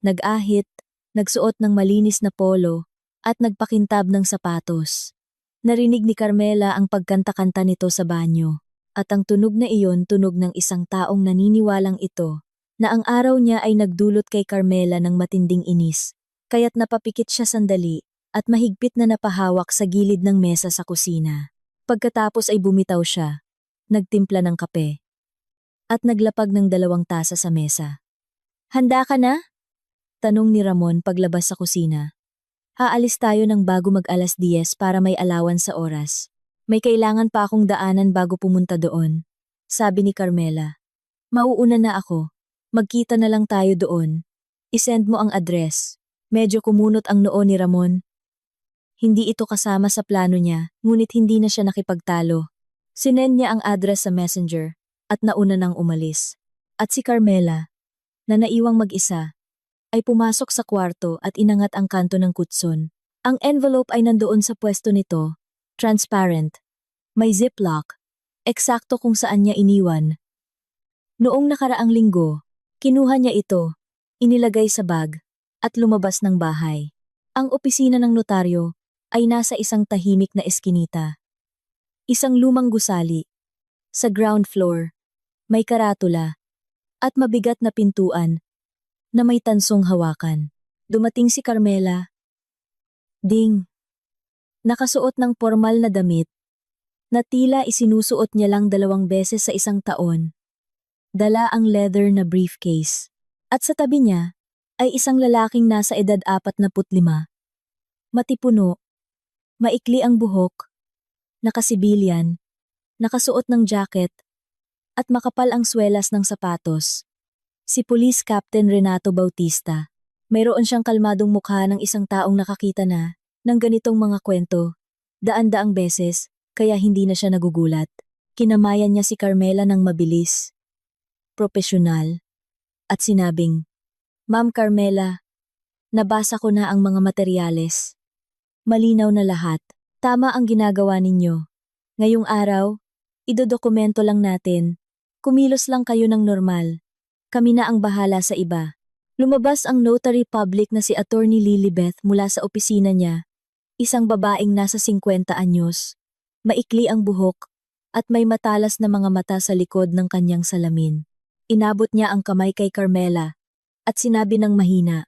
Nag-ahit, nagsuot ng malinis na polo, at nagpakintab ng sapatos. Narinig ni Carmela ang pagkanta-kanta nito sa banyo. At ang tunog na iyon tunog ng isang taong naniniwalang ito, na ang araw niya ay nagdulot kay Carmela ng matinding inis. Kaya't napapikit siya sandali, at mahigpit na napahawak sa gilid ng mesa sa kusina. Pagkatapos ay bumitaw siya. Nagtimpla ng kape. At naglapag ng 2 tasa sa mesa. "Handa ka na?" Tanong ni Ramon paglabas sa kusina. "Aalis tayo ng bago mag-10 para may alawan sa oras. May kailangan pa akong daanan bago pumunta doon," sabi ni Carmela. "Mauuna na ako. Magkita na lang tayo doon. I-send mo ang address." Medyo kumunot ang noo ni Ramon. Hindi ito kasama sa plano niya, ngunit hindi na siya nakipagtalo. Sinend niya ang address sa messenger at nauna nang umalis. At si Carmela, na naiwang mag-isa, ay pumasok sa kwarto at inangat ang kanto ng kutson. Ang envelope ay nandoon sa pwesto nito, transparent, may ziplock, eksakto kung saan niya iniwan. Noong nakaraang linggo, kinuha niya ito, inilagay sa bag, at lumabas ng bahay. Ang opisina ng notaryo ay nasa isang tahimik na eskinita. Isang lumang gusali. Sa ground floor, may karatula at mabigat na pintuan na may tansong hawakan. Dumating si Carmela. Ding! Nakasuot ng formal na damit na tila isinusuot niya lang 2 beses sa isang taon. Dala ang leather na briefcase. At sa tabi niya ay isang lalaking nasa edad 45. Matipuno, maikli ang buhok, nakasibilyan, nakasuot ng jacket, at makapal ang swelas ng sapatos. Si Police Captain Renato Bautista. Mayroon siyang kalmadong mukha ng isang taong nakakita na ng ganitong mga kwento, daan-daang beses, kaya hindi na siya nagugulat. Kinamayan niya si Carmela ng mabilis, propesyonal, at sinabing, "Ma'am Carmela, nabasa ko na ang mga materyales. Malinaw na lahat. Tama ang ginagawa ninyo. Ngayong araw, idodokumento lang natin. Kumilos lang kayo ng normal. Kami na ang bahala sa iba." Lumabas ang notary public na si Attorney Lilibeth mula sa opisina niya. Isang babaeng nasa 50 anyos. Maikli ang buhok at may matalas na mga mata sa likod ng kanyang salamin. Inabot niya ang kamay kay Carmela at sinabi ng mahina,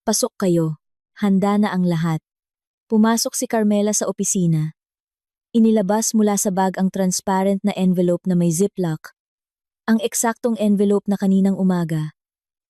"Pasok kayo. Handa na ang lahat." Pumasok si Carmela sa opisina. Inilabas mula sa bag ang transparent na envelope na may ziplock. Ang eksaktong envelope na kaninang umaga.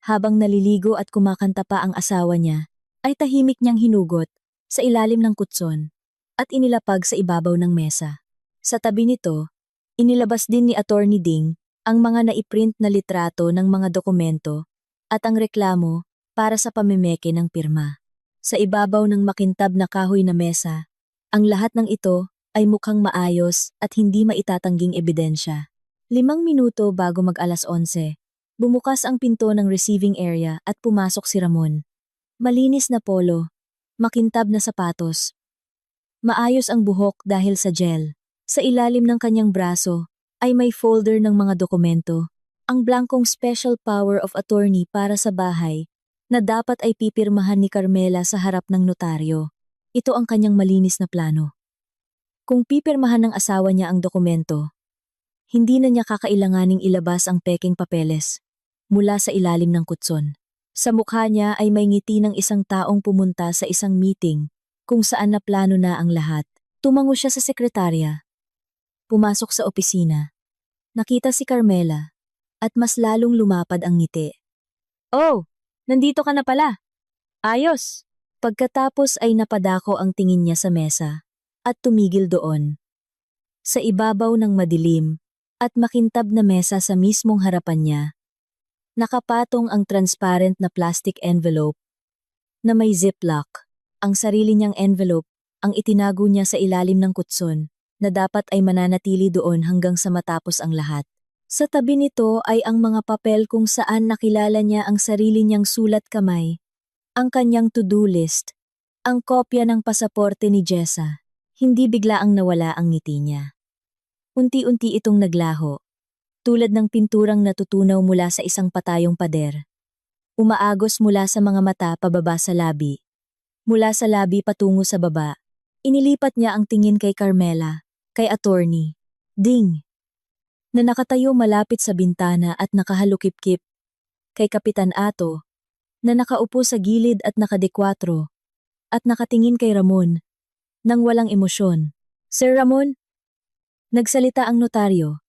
Habang naliligo at kumakanta pa ang asawa niya, ay tahimik niyang hinugot sa ilalim ng kutson at inilapag sa ibabaw ng mesa. Sa tabi nito, inilabas din ni Attorney Ding ang mga naiprint na litrato ng mga dokumento at ang reklamo para sa pamimeke ng pirma. Sa ibabaw ng makintab na kahoy na mesa, ang lahat ng ito ay mukhang maayos at hindi maitatangging ebidensya. 5 minuto bago mag-alas 11, bumukas ang pinto ng receiving area at pumasok si Ramon. Malinis na polo, makintab na sapatos. Maayos ang buhok dahil sa gel. Sa ilalim ng kanyang braso ay may folder ng mga dokumento, ang blankong special power of attorney para sa bahay na dapat ay pipirmahan ni Carmela sa harap ng notaryo. Ito ang kanyang malinis na plano. Kung pipirmahan ng asawa niya ang dokumento, hindi na niya kakailanganing ilabas ang peking papeles mula sa ilalim ng kutson. Sa mukha niya ay may ngiti ng isang taong pumunta sa isang meeting kung saan naplano na ang lahat. Tumango siya sa sekretarya. Pumasok sa opisina. Nakita si Carmela at mas lalong lumapad ang ngiti. "Oh, nandito ka na pala. Ayos." Pagkatapos ay napadako ang tingin niya sa mesa at tumigil doon. Sa ibabaw ng madilim at makintab na mesa sa mismong harapan niya, nakapatong ang transparent na plastic envelope na may ziplock. Ang sarili niyang envelope ang itinago niya sa ilalim ng kutson na dapat ay mananatili doon hanggang sa matapos ang lahat. Sa tabi nito ay ang mga papel kung saan nakilala niya ang sarili niyang sulat kamay, ang kanyang to-do list, ang kopya ng pasaporte ni Jessa. Hindi biglaang nawala ang ngiti niya. Unti-unti itong naglaho, tulad ng pinturang natutunaw mula sa isang patayong pader. Umaagos mula sa mga mata pababa sa labi. Mula sa labi patungo sa baba, inilipat niya ang tingin kay Carmela, kay Attorney Ding, na nakatayo malapit sa bintana at nakahalukip-kip, kay Kapitan Ato, na nakaupo sa gilid at nakadekwatro, at nakatingin kay Ramon, nang walang emosyon. "Sir Ramon?" Nagsalita ang notaryo.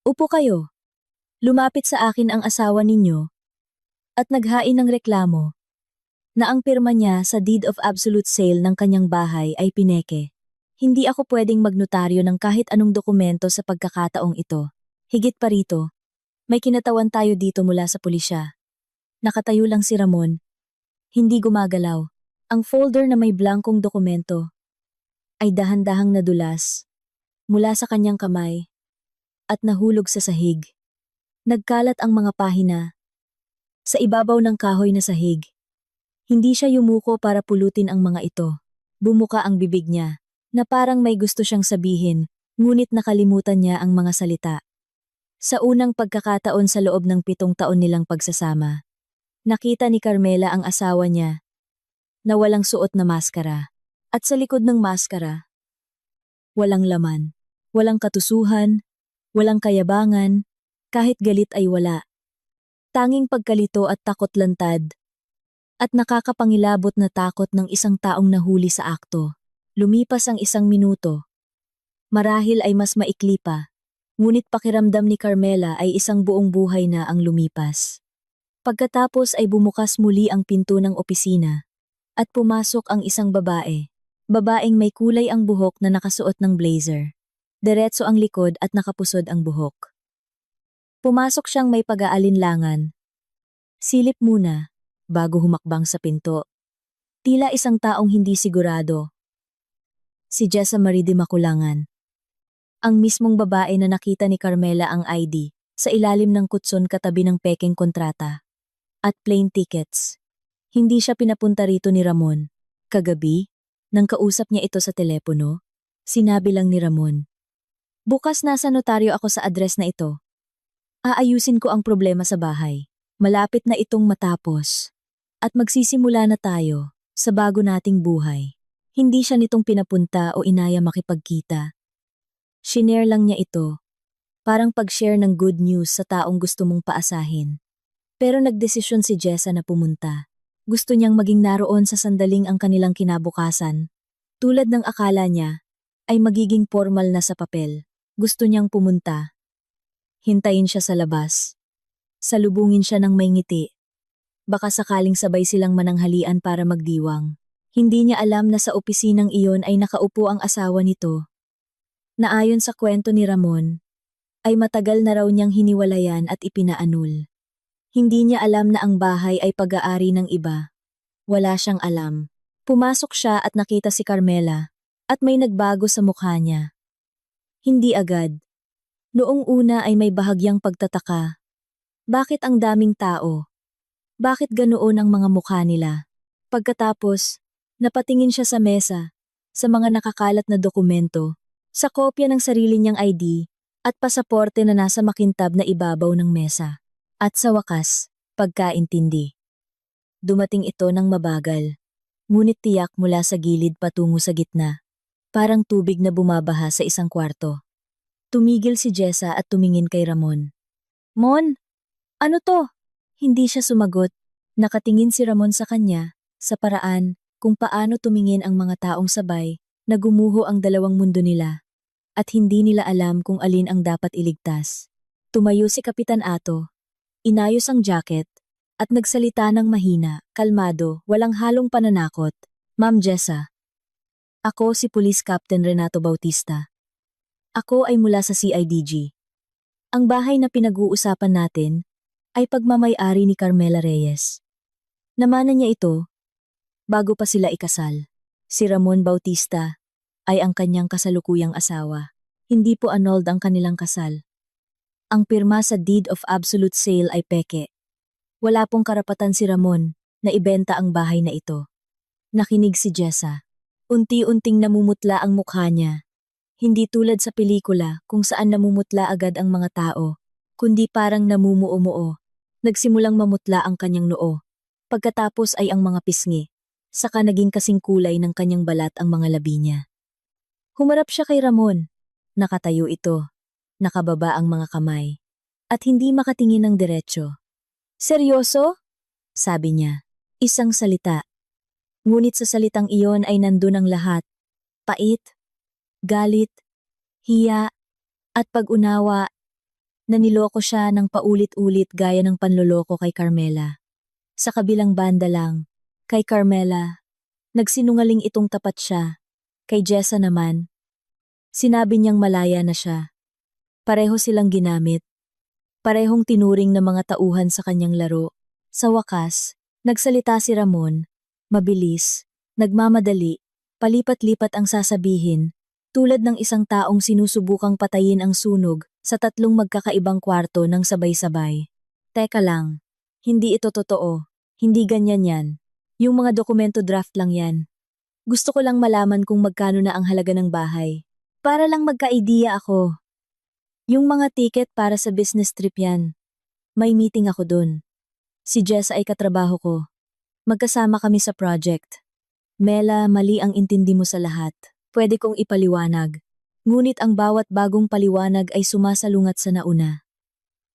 "Upo kayo." Lumapit sa akin ang asawa ninyo at naghain ng reklamo na ang pirma niya sa deed of absolute sale ng kanyang bahay ay pineke. Hindi ako pwedeng magnotaryo ng kahit anong dokumento sa pagkakataong ito. Higit pa rito, may kinatawan tayo dito mula sa pulisya. Nakatayo lang si Ramon. Hindi gumagalaw. Ang folder na may blankong dokumento ay dahan-dahang nadulas mula sa kanyang kamay at nahulog sa sahig. Nagkalat ang mga pahina sa ibabaw ng kahoy na sahig. Hindi siya yumuko para pulutin ang mga ito. Bumuka ang bibig niya na parang may gusto siyang sabihin, ngunit nakalimutan niya ang mga salita. Sa unang pagkakataon sa loob ng 7 taon nilang pagsasama, nakita ni Carmela ang asawa niya na walang suot na maskara. At sa likod ng maskara, walang laman, walang katusuhan, walang kayabangan, kahit galit ay wala. Tanging pagkalito at takot lantad. At nakakapangilabot na takot ng isang taong nahuli sa akto. Lumipas ang 1 minuto. Marahil ay mas maikli pa. Ngunit pakiramdam ni Carmela ay isang buong buhay na ang lumipas. Pagkatapos ay bumukas muli ang pinto ng opisina. At pumasok ang isang babae. Babaeng may kulay ang buhok na nakasuot ng blazer. Diretso ang likod at nakapusod ang buhok. Pumasok siyang may pag-aalinlangan. Silip muna, bago humakbang sa pinto. Tila isang taong hindi sigurado. Si Jessa Marie de Maculangan. Ang mismong babae na nakita ni Carmela ang ID sa ilalim ng kutson katabi ng pekeng kontrata. At plane tickets. Hindi siya pinapunta rito ni Ramon. Kagabi, nang kausap niya ito sa telepono, sinabi lang ni Ramon, "Bukas nasa notaryo ako sa address na ito. Aayusin ko ang problema sa bahay. Malapit na itong matapos. At magsisimula na tayo sa bago nating buhay." Hindi siya nitong pinapunta o inaya makipagkita. Shinare lang niya ito. Parang pag-share ng good news sa taong gusto mong paasahin. Pero nagdesisyon si Jessa na pumunta. Gusto niyang maging naroon sa sandaling ang kanilang kinabukasan. Tulad ng akala niya, ay magiging formal na sa papel. Gusto niyang pumunta. Hintayin siya sa labas. Salubungin siya ng may ngiti. Baka sakaling sabay silang mananghalian para magdiwang. Hindi niya alam na sa opisinang iyon ay nakaupo ang asawa nito. Na ayon sa kwento ni Ramon, ay matagal na raw niyang hiniwalayan at ipinaanul. Hindi niya alam na ang bahay ay pag-aari ng iba. Wala siyang alam. Pumasok siya at nakita si Carmela, at may nagbago sa mukha niya. Hindi agad. Noong una ay may bahagyang pagtataka. Bakit ang daming tao? Bakit ganoon ang mga mukha nila? Pagkatapos, napatingin siya sa mesa, sa mga nakakalat na dokumento, sa kopya ng sarili niyang ID, at pasaporte na nasa makintab na ibabaw ng mesa. At sa wakas, pagkaintindi. Dumating ito ng mabagal, ngunit tiyak mula sa gilid patungo sa gitna, parang tubig na bumabaha sa isang kwarto. Tumigil si Jessa at tumingin kay Ramon. "Mon, ano to?" Hindi siya sumagot. Nakatingin si Ramon sa kanya, sa paraan kung paano tumingin ang mga taong sabay na gumuho ang dalawang mundo nila. At hindi nila alam kung alin ang dapat iligtas. Tumayo si Kapitan Ato. Inayos ang jacket, at nagsalita ng mahina, kalmado, walang halong pananakot. "Ma'am Jessa. Ako si Police Captain Renato Bautista. Ako ay mula sa CIDG. Ang bahay na pinag-uusapan natin ay pagmamay-ari ni Carmela Reyes. Namana niya ito bago pa sila ikasal. Si Ramon Bautista ay ang kanyang kasalukuyang asawa. Hindi po annulled ang kanilang kasal. Ang pirma sa deed of absolute sale ay peke. Wala pong karapatan si Ramon na ibenta ang bahay na ito." Nakinig si Jessa. Unti-unting namumutla ang mukha niya. Hindi tulad sa pelikula kung saan namumutla agad ang mga tao, kundi parang namumuo-muo. Nagsimulang mamutla ang kanyang noo. Pagkatapos ay ang mga pisngi. Saka naging kasing kulay ng kanyang balat ang mga labi niya. Humarap siya kay Ramon. Nakatayo ito. Nakababa ang mga kamay. At hindi makatingin ng diretsyo. "Seryoso?" sabi niya. Isang salita. Ngunit sa salitang iyon ay nandun ang lahat. Pait, galit, hiya, at pag-unawa na niloko siya ng paulit-ulit gaya ng panloloko kay Carmela. Sa kabilang banda lang, kay Carmela, nagsinungaling itong tapat siya. Kay Jessa naman, sinabi niyang malaya na siya. Pareho silang ginamit. Parehong tinuring na mga tauhan sa kanyang laro. Sa wakas, nagsalita si Ramon, mabilis, nagmamadali, Palipat-lipat ang sasabihin, tulad ng isang taong sinusubukang patayin ang sunog sa tatlong magkakaibang kwarto ng sabay-sabay. Teka lang, hindi ito totoo. Hindi ganyan yan. Yung mga dokumento draft lang yan. Gusto ko lang malaman kung magkano na ang halaga ng bahay. Para lang magka-idea ako. Yung mga ticket para sa business trip yan. May meeting ako dun. Si Jess ay katrabaho ko. Magkasama kami sa project. Mela, mali ang intindi mo sa lahat. Pwede kong ipaliwanag. Ngunit ang bawat bagong paliwanag ay sumasalungat sa nauna.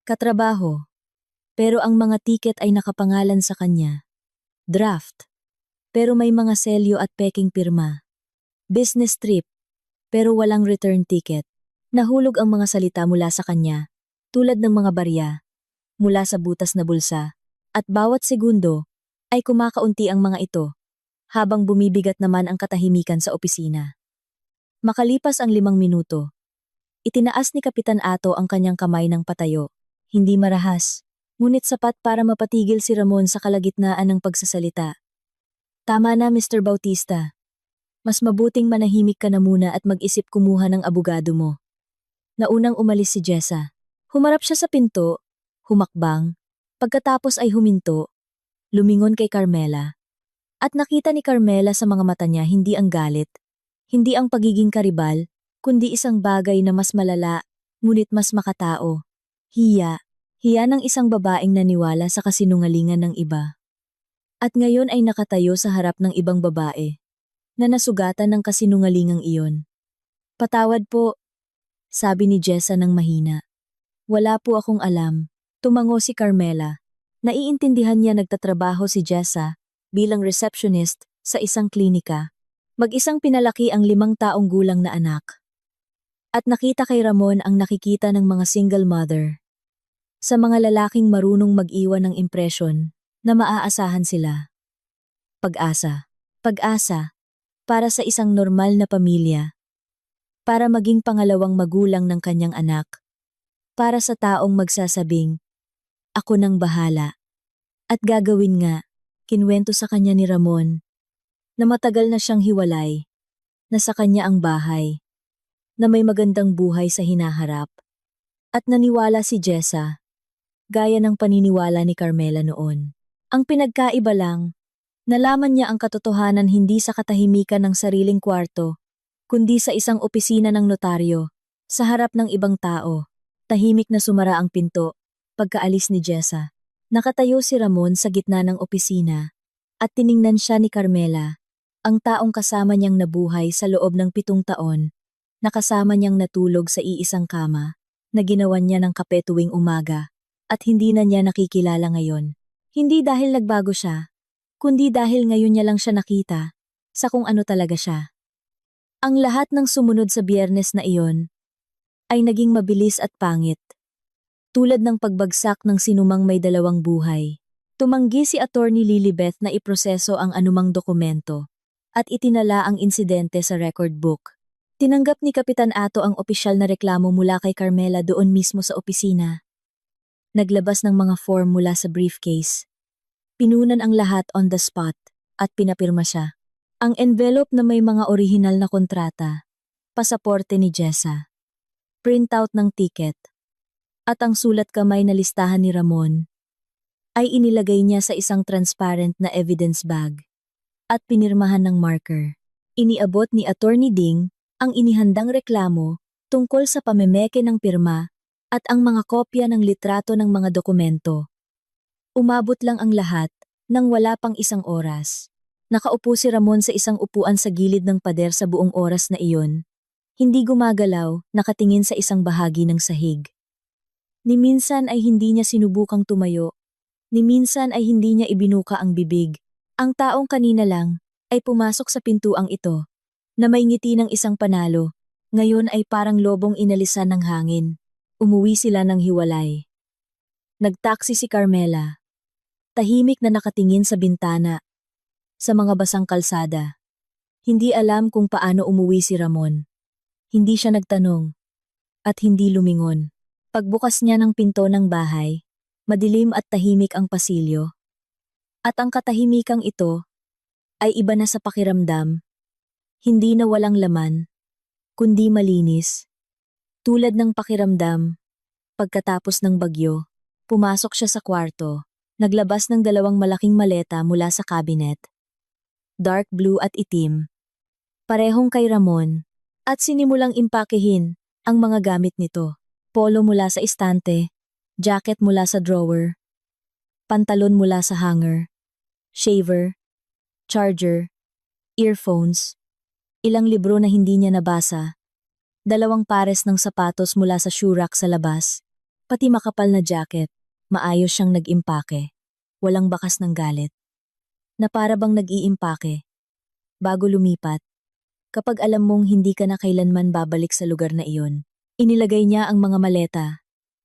Katrabaho. Pero ang mga ticket ay nakapangalan sa kanya. Draft. Pero may mga selyo at peking pirma. Business trip. Pero walang return ticket. Nahulog ang mga salita mula sa kanya, tulad ng mga barya, mula sa butas na bulsa, at bawat segundo ay kumakaunti ang mga ito, habang bumibigat naman ang katahimikan sa opisina. Makalipas ang 5 minuto, itinaas ni Kapitan Ato ang kanyang kamay ng patayo, hindi marahas, ngunit sapat para mapatigil si Ramon sa kalagitnaan ng pagsasalita. Tama na, Mr. Bautista. Mas mabuting manahimik ka na muna at mag-isip kumuha ng abogado mo. Naunang umalis si Jessa. Humarap siya sa pinto, humakbang, pagkatapos ay huminto, lumingon kay Carmela. At nakita ni Carmela sa mga mata niya hindi ang galit, hindi ang pagiging karibal, kundi isang bagay na mas malala, ngunit mas makatao. Hiya. Hiya ng isang babaeng naniwala sa kasinungalingan ng iba. At ngayon ay nakatayo sa harap ng ibang babae, na nasugatan ng kasinungalingang iyon. Patawad po, sabi ni Jessa ng mahina. Wala po akong alam. Tumango si Carmela. Naiintindihan niya nagtatrabaho si Jessa bilang receptionist sa isang klinika. Mag-isang pinalaki ang 5 taong gulang na anak. At nakita kay Ramon ang nakikita ng mga single mother. Sa mga lalaking marunong mag-iwan ng impresyon na maaasahan sila. Pag-asa. Pag-asa. Para sa isang normal na pamilya. Para maging pangalawang magulang ng kanyang anak. Para sa taong magsasabing, ako nang bahala. At gagawin nga, kinwento sa kanya ni Ramon, na matagal na siyang hiwalay, na sa kanya ang bahay, na may magandang buhay sa hinaharap. At naniwala si Jessa, gaya ng paniniwala ni Carmela noon. Ang pinagkaiba lang, nalaman niya ang katotohanan hindi sa katahimikan ng sariling kwarto, kundi sa isang opisina ng notaryo, sa harap ng ibang tao. Tahimik na sumara ang pinto, pagkaalis ni Jessa. Nakatayo si Ramon sa gitna ng opisina, at tiningnan siya ni Carmela, ang taong kasama niyang nabuhay sa loob ng 7 taon, na kasama niyang natulog sa iisang kama, na ginawan niya ng kape tuwing umaga, at hindi na niya nakikilala ngayon. Hindi dahil nagbago siya, kundi dahil ngayon niya lang siya nakita, sa kung ano talaga siya. Ang lahat ng sumunod sa Biyernes na iyon ay naging mabilis at pangit. Tulad ng pagbagsak ng sinumang may 2 buhay. Tumanggi si Attorney Lilibeth na iproseso ang anumang dokumento at itinala ang insidente sa record book. Tinanggap ni Kapitan Ato ang opisyal na reklamo mula kay Carmela doon mismo sa opisina. Naglabas ng mga form mula sa briefcase. Pinunan ang lahat on the spot at pinapirma siya. Ang envelope na may mga orihinal na kontrata, pasaporte ni Jessa, printout ng ticket, at ang sulat kamay na listahan ni Ramon, ay inilagay niya sa isang transparent na evidence bag at pinirmahan ng marker. Iniabot ni Attorney Ding ang inihandang reklamo tungkol sa pamemeke ng pirma at ang mga kopya ng litrato ng mga dokumento. Umabot lang ang lahat nang wala pang 1 oras. Nakaupo si Ramon sa isang upuan sa gilid ng pader sa buong oras na iyon. Hindi gumagalaw, nakatingin sa isang bahagi ng sahig. Ni minsan ay hindi niya sinubukang tumayo. Ni minsan ay hindi niya ibinuka ang bibig. Ang taong kanina lang ay pumasok sa pintuang ito, na may ngiti ng isang panalo. Ngayon ay parang lobong inalisan ng hangin. Umuwi sila ng hiwalay. Nagtaksi si Carmela. Tahimik na nakatingin sa bintana. Sa mga basang kalsada. Hindi alam kung paano umuwi si Ramon. Hindi siya nagtanong. At hindi lumingon. Pagbukas niya ng pinto ng bahay, madilim at tahimik ang pasilyo. At ang katahimikang ito ay iba na sa pakiramdam. Hindi na walang laman, kundi malinis. Tulad ng pakiramdam, pagkatapos ng bagyo, pumasok siya sa kwarto, naglabas ng 2 malaking maleta mula sa cabinet. Dark blue at itim. Parehong kay Ramon. At sinimulang impakehin ang mga gamit nito. Polo mula sa istante, jacket mula sa drawer, pantalon mula sa hanger, shaver, charger, earphones, ilang libro na hindi niya nabasa, 2 pares ng sapatos mula sa shoe rack sa labas, pati makapal na jacket, maayos siyang nag-impake. Walang bakas ng galit. Na para bang nag-iimpake. Bago lumipat, kapag alam mong hindi ka na kailanman babalik sa lugar na iyon, inilagay niya ang mga maleta.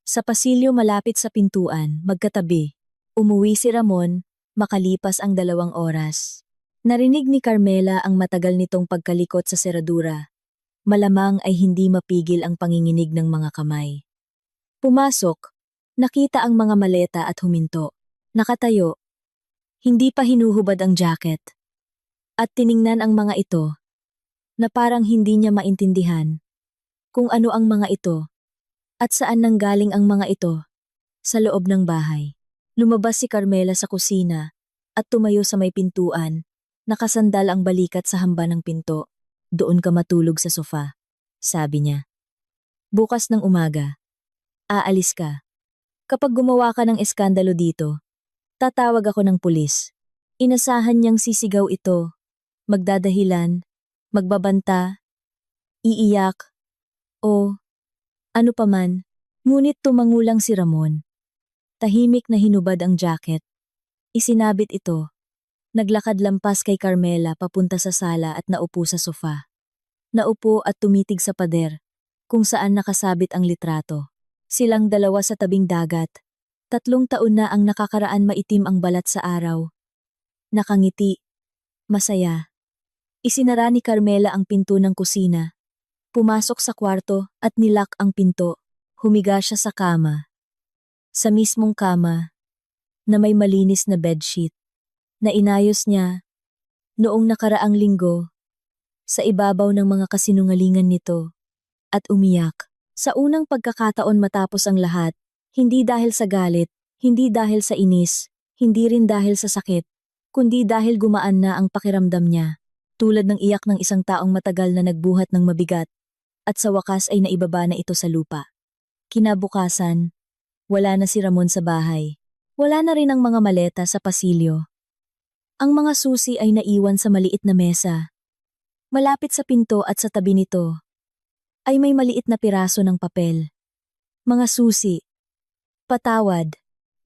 Sa pasilyo malapit sa pintuan, magkatabi. Umuwi si Ramon, makalipas ang 2 oras. Narinig ni Carmela ang matagal nitong pagkalikot sa seradura. Malamang ay hindi mapigil ang panginginig ng mga kamay. Pumasok, nakita ang mga maleta at huminto. Nakatayo. Hindi pa hinuhubad ang jacket. At tiningnan ang mga ito, na parang hindi niya maintindihan kung ano ang mga ito at saan nanggaling ang mga ito. Sa loob ng bahay, lumabas si Carmela sa kusina at tumayo sa may pintuan. Nakasandal ang balikat sa hamba ng pinto. Doon ka matulog sa sofa, sabi niya. Bukas ng umaga, aalis ka. Kapag gumawa ka ng eskandalo dito, tatawag ako ng pulis. Inasahan niyang sisigaw ito, magdadahilan, magbabanta, iiyak, o ano paman, ngunit tumangulang si Ramon. Tahimik na hinubad ang jacket. Isinabit ito. Naglakad lampas kay Carmela papunta sa sala at naupo sa sofa. Naupo at tumitig sa pader, kung saan nakasabit ang litrato. Silang dalawa sa tabing dagat. 3 taon na ang nakakaraan, maitim ang balat sa araw. Nakangiti. Masaya. Isinara ni Carmela ang pinto ng kusina. Pumasok sa kwarto at nilak ang pinto. Humiga siya sa kama. Sa mismong kama, na may malinis na bedsheet, na inayos niya noong nakaraang linggo sa ibabaw ng mga kasinungalingan nito, at umiyak. Sa unang pagkakataon matapos ang lahat, hindi dahil sa galit, hindi dahil sa inis, hindi rin dahil sa sakit, kundi dahil gumaan na ang pakiramdam niya. Tulad ng iyak ng isang taong matagal na nagbuhat ng mabigat, at sa wakas ay naibaba na ito sa lupa. Kinabukasan, wala na si Ramon sa bahay. Wala na rin ang mga maleta sa pasilyo. Ang mga susi ay naiwan sa maliit na mesa. Malapit sa pinto at sa tabi nito, ay may maliit na piraso ng papel. Mga susi. Patawad.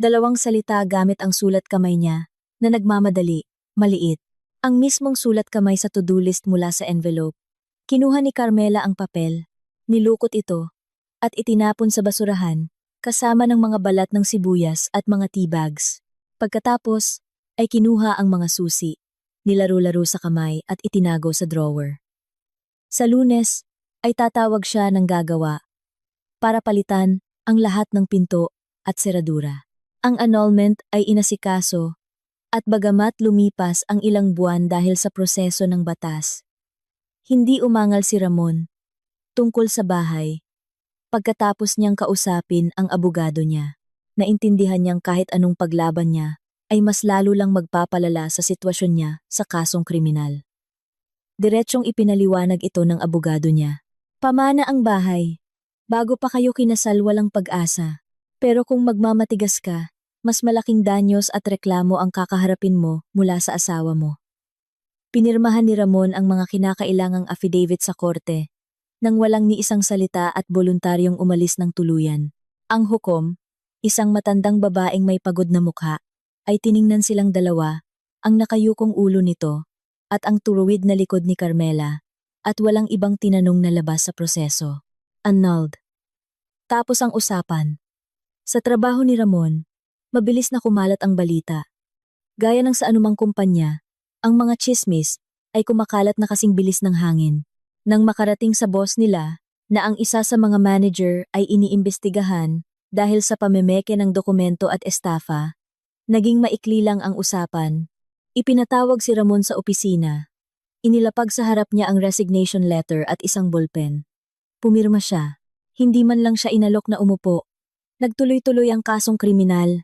2 salita gamit ang sulat kamay niya, na nagmamadali, maliit. Ang mismong sulat kamay sa to-do list mula sa envelope. Kinuha ni Carmela ang papel, nilukot ito, at itinapon sa basurahan, kasama ng mga balat ng sibuyas at mga tea bags. Pagkatapos, ay kinuha ang mga susi, nilaro-laro sa kamay at itinago sa drawer. Sa Lunes, ay tatawag siya ng gagawa para palitan ang lahat ng pinto at seradura. Ang annulment ay inasikaso. At bagamat lumipas ang ilang buwan dahil sa proseso ng batas, hindi umangal si Ramon tungkol sa bahay. Pagkatapos niyang kausapin ang abogado niya, naintindihan niyang kahit anong paglaban niya ay mas lalo lang magpapalala sa sitwasyon niya sa kasong kriminal. Diretsyong ipinaliwanag ito ng abogado niya. Pamana ang bahay. Bago pa kayo kinasal, walang pag-asa. Pero kung magmamatigas ka, mas malaking danyos at reklamo ang kakaharapin mo mula sa asawa mo. Pinirmahan ni Ramon ang mga kinakailangang affidavit sa korte, nang walang ni isang salita at voluntaryong umalis ng tuluyan. Ang hukom, isang matandang babaeng may pagod na mukha, ay tiningnan silang dalawa, ang nakayukong ulo nito, at ang turuwid na likod ni Carmela, at walang ibang tinanong na labas sa proseso. Annulled. Tapos ang usapan. Sa trabaho ni Ramon, mabilis na kumalat ang balita. Gaya ng sa anumang kumpanya, ang mga chismis ay kumakalat na kasing bilis ng hangin. Nang makarating sa boss nila na ang isa sa mga manager ay iniimbestigahan dahil sa pamemeke ng dokumento at estafa, naging maikli lang ang usapan. Ipinatawag si Ramon sa opisina. Inilapag sa harap niya ang resignation letter at isang ballpen. Pumirma siya. Hindi man lang siya inalok na umupo. Nagtuloy-tuloy ang kasong kriminal.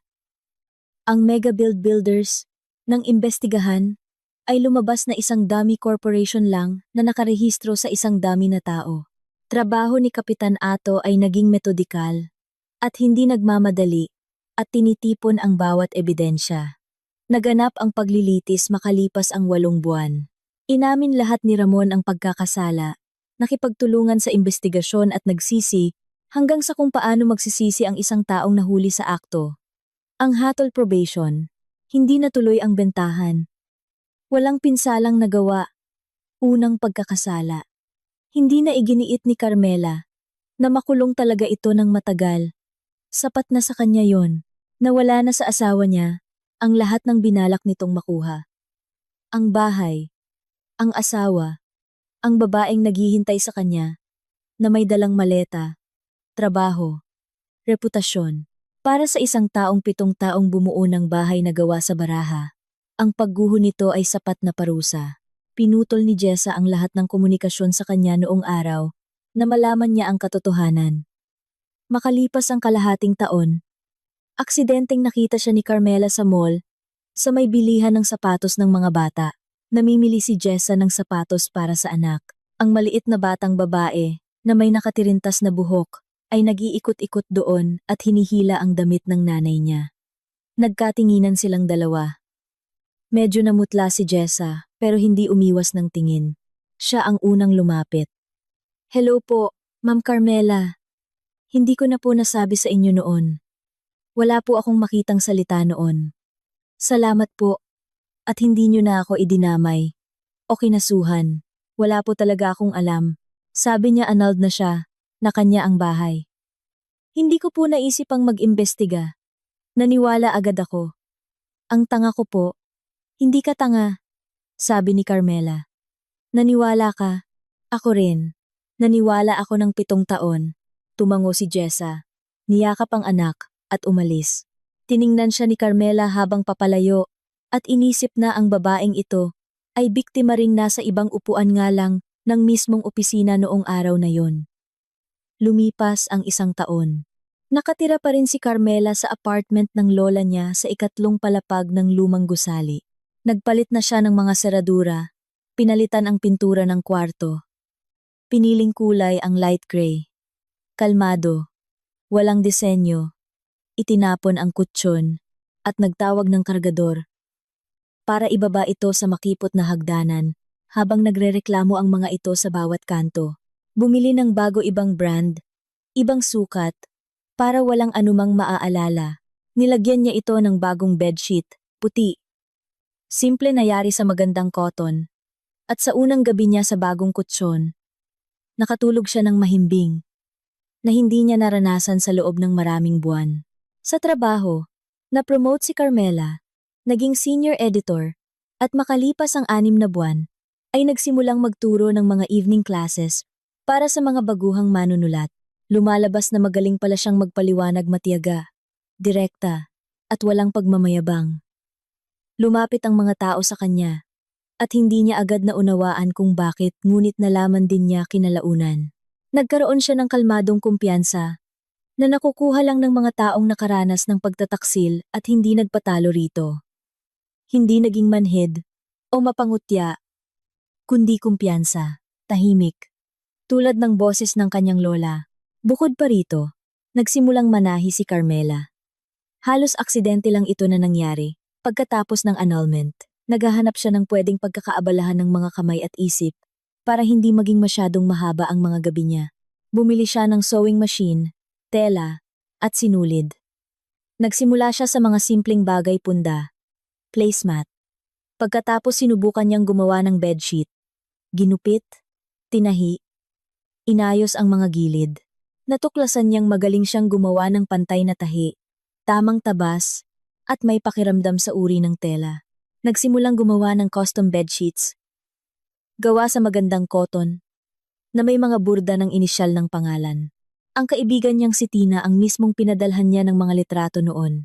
Ang Mega Build Builders ng imbestigahan ay lumabas na isang dummy corporation lang na nakarehistro sa isang dummy na tao. Trabaho ni Kapitan Ato ay naging metodikal at hindi nagmamadali at tinitipon ang bawat ebidensya. Naganap ang paglilitis makalipas ang 8 buwan. Inamin lahat ni Ramon ang pagkakasala, nakipagtulungan sa investigasyon at nagsisi hanggang sa kung paano magsisisi ang isang taong nahuli sa akto. Ang hatol probation, hindi natuloy ang bentahan. Walang pinsalang nagawa. Unang pagkakasala. Hindi na iginiit ni Carmela na makulong talaga ito ng matagal. Sapat na sa kanya yon. Nawala na sa asawa niya ang lahat ng binalak nitong makuha. Ang bahay, ang asawa, ang babaeng naghihintay sa kanya na may dalang maleta, trabaho, reputasyon. Para sa isang taong 7 taong bumuo ng bahay na gawa sa baraha, ang pagguho nito ay sapat na parusa. Pinutol ni Jessa ang lahat ng komunikasyon sa kanya noong araw na malaman niya ang katotohanan. Makalipas ang kalahating taon, aksidenteng nakita siya ni Carmela sa mall sa may bilihan ng sapatos ng mga bata. Namimili si Jessa ng sapatos para sa anak. Ang maliit na batang babae na may nakatirintas na buhok ay nag-iikot-ikot doon at hinihila ang damit ng nanay niya. Nagkatinginan silang dalawa. Medyo namutla si Jessa pero hindi umiwas ng tingin. Siya ang unang lumapit. Hello po, Ma'am Carmela. Hindi ko na po nasabi sa inyo noon. Wala po akong makitang salita noon. Salamat po. At hindi niyo na ako idinamay o kinasuhan. Wala po talaga akong alam. Sabi niya annulled na siya, na kanya ang bahay. Hindi ko po naisipang mag-imbestiga. Naniwala agad ako. Ang tanga ko po. Hindi ka tanga, sabi ni Carmela. Naniwala ka? Ako rin. Naniwala ako ng 7 taon. Tumango si Jessa. Niyakap ang anak at umalis. Tiningnan siya ni Carmela habang papalayo at inisip na ang babaeng ito ay biktima ring nasa ibang upuan nga lang ng mismong opisina noong araw na yon. Lumipas ang 1 taon. Nakatira pa rin si Carmela sa apartment ng lola niya sa 2 palapag ng lumang gusali. Nagpalit na siya ng mga seradura, pinalitan ang pintura ng kwarto. Piniling kulay ang light gray. Kalmado, walang disenyo, itinapon ang kutsyon at nagtawag ng kargador para ibaba ito sa makipot na hagdanan habang nagrereklamo ang mga ito sa bawat kanto. Bumili ng bago ibang brand, ibang sukat, para walang anumang maaalala. Nilagyan niya ito ng bagong bedsheet, puti. Simple na yari sa magandang cotton. At sa unang gabi niya sa bagong kutsyon, nakatulog siya ng mahimbing, na hindi niya naranasan sa loob ng maraming buwan. Sa trabaho, na-promote si Carmela, naging senior editor, at makalipas ang 6 na buwan, ay nagsimulang magturo ng mga evening classes para sa mga baguhang manunulat. Lumalabas na magaling pala siyang magpaliwanag, matiyaga, direkta, at walang pagmamayabang. Lumapit ang mga tao sa kanya, at hindi niya agad na unawaan kung bakit, ngunit nalaman din niya kinalaunan. Nagkaroon siya ng kalmadong kumpiyansa, na nakukuha lang ng mga taong nakaranas ng pagtataksil at hindi nagpatalo rito. Hindi naging manhid o mapangutya, kundi kumpiyansa, tahimik, tulad ng boses ng kanyang lola. Bukod pa rito, nagsimulang manahi si Carmela. Halos aksidente lang ito na nangyari. Pagkatapos ng annulment, naghahanap siya ng pwedeng pagkakaabalahan ng mga kamay at isip para hindi maging masyadong mahaba ang mga gabi niya. Bumili siya ng sewing machine, tela, at sinulid. Nagsimula siya sa mga simpleng bagay, punda, placemat. Pagkatapos sinubukan niyang gumawa ng bedsheet, ginupit, tinahi, inayos ang mga gilid. Natuklasan niyang magaling siyang gumawa ng pantay na tahi, tamang tabas, at may pakiramdam sa uri ng tela. Nagsimulang gumawa ng custom bedsheets, gawa sa magandang cotton, na may mga burda ng inisyal ng pangalan. Ang kaibigan niyang si Tina ang mismong pinadalhan niya ng mga litrato noon.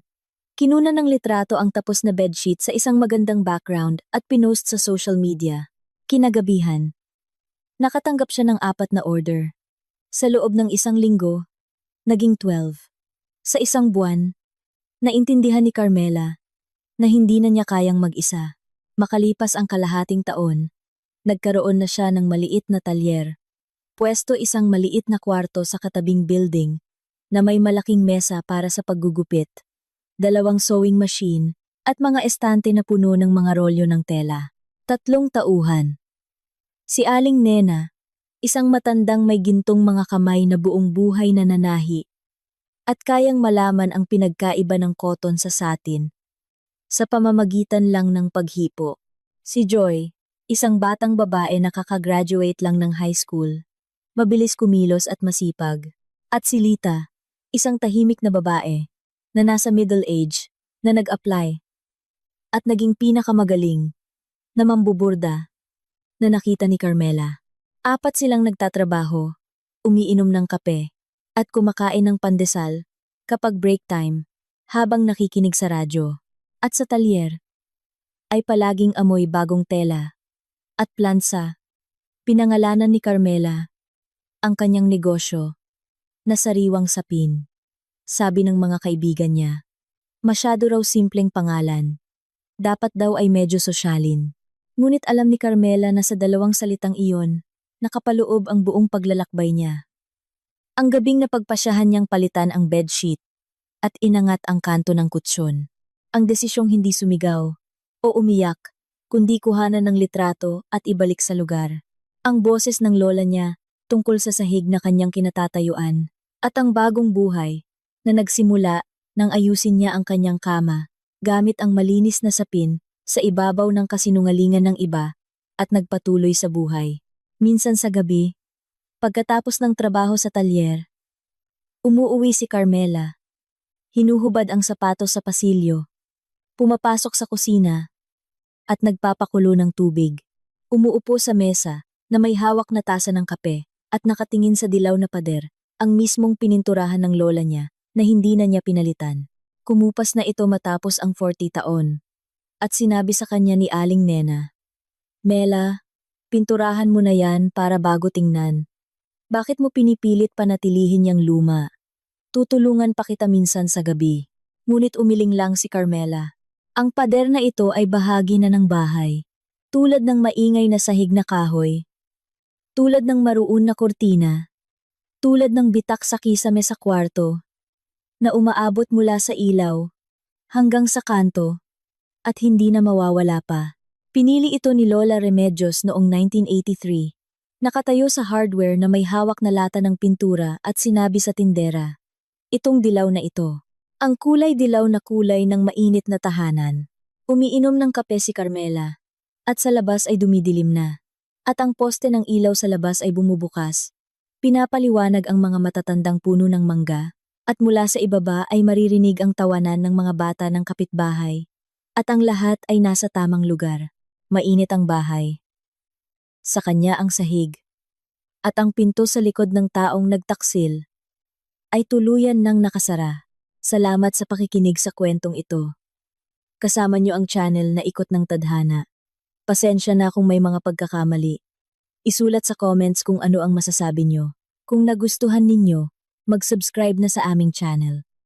Kinuna ng litrato ang tapos na bedsheet sa isang magandang background at pinost sa social media. Kinagabihan, nakatanggap siya ng 4 na order. Sa loob ng 1 linggo, naging 12. Sa 1 buwan, naintindihan ni Carmela na hindi na niya kayang mag-isa. Makalipas ang kalahating taon, nagkaroon na siya ng maliit na talyer. Pwesto isang maliit na kwarto sa katabing building na may malaking mesa para sa paggugupit, 2 sewing machine, at mga estante na puno ng mga rolyo ng tela. 3 tauhan. Si Aling Nena, isang matandang may gintong mga kamay na buong buhay na nanahi at kayang malaman ang pinagkaiba ng cotton sa satin sa pamamagitan lang ng paghipo. Si Joy, isang batang babae na kakagraduate lang ng high school, mabilis kumilos at masipag. At si Lita, isang tahimik na babae na nasa middle age na nag-apply at naging pinakamagaling na mambuburda na nakita ni Carmela. 4 silang nagtatrabaho, umiinom ng kape, at kumakain ng pandesal kapag break time habang nakikinig sa radyo. At sa talyer ay palaging amoy bagong tela at plansa. Pinangalanan ni Carmela ang kanyang negosyo na Sariwang Sapin. Sabi ng mga kaibigan niya, masyado raw simpleng pangalan. Dapat daw ay medyo sosyalin. Ngunit alam ni Carmela na sa 2 salitang iyon, nakapaloob ang buong paglalakbay niya. Ang gabing napagpasyahan niyang palitan ang bedsheet at inangat ang kanto ng kutsyon. Ang desisyong hindi sumigaw o umiyak, kundi kuhanan ng litrato at ibalik sa lugar. Ang boses ng lola niya tungkol sa sahig na kanyang kinatatayuan at ang bagong buhay na nagsimula nang ayusin niya ang kanyang kama gamit ang malinis na sapin sa ibabaw ng kasinungalingan ng iba at nagpatuloy sa buhay. Minsan sa gabi, pagkatapos ng trabaho sa talyer, umuuwi si Carmela. Hinuhubad ang sapatos sa pasilyo, pumapasok sa kusina, at nagpapakulo ng tubig. Umuupo sa mesa na may hawak na tasa ng kape at nakatingin sa dilaw na pader, ang mismong pininturahan ng lola niya na hindi na niya pinalitan. Kumupas na ito matapos ang 40 taon. At sinabi sa kanya ni Aling Nena, Mela, pinturahan mo na yan para bago tingnan. Bakit mo pinipilit panatilihin yang luma? Tutulungan pa kita minsan sa gabi. Ngunit umiling lang si Carmela. Ang pader na ito ay bahagi na ng bahay. Tulad ng maingay na sahig na kahoy. Tulad ng maruun na kurtina. Tulad ng bitak sa kisame sa kwarto. Na umaabot mula sa ilaw hanggang sa kanto at hindi na mawawala pa. Pinili ito ni Lola Remedios noong 1983. Nakatayo sa hardware na may hawak na lata ng pintura at sinabi sa tindera, itong dilaw na ito. Ang kulay dilaw na kulay ng mainit na tahanan. Umiinom ng kape si Carmela. At sa labas ay dumidilim na. At ang poste ng ilaw sa labas ay bumubukas. Pinapaliwanag ang mga matatandang puno ng mangga. At mula sa ibaba ay maririnig ang tawanan ng mga bata ng kapitbahay. At ang lahat ay nasa tamang lugar. Mainit ang bahay. Sa kanya ang sahig. At ang pinto sa likod ng taong nagtaksil ay tuluyan ng nakasara. Salamat sa pakikinig sa kwentong ito. Kasama niyo ang channel na Ikot ng Tadhana. Pasensya na kung may mga pagkakamali. Isulat sa comments kung ano ang masasabi niyo. Kung nagustuhan ninyo, mag-subscribe na sa aming channel.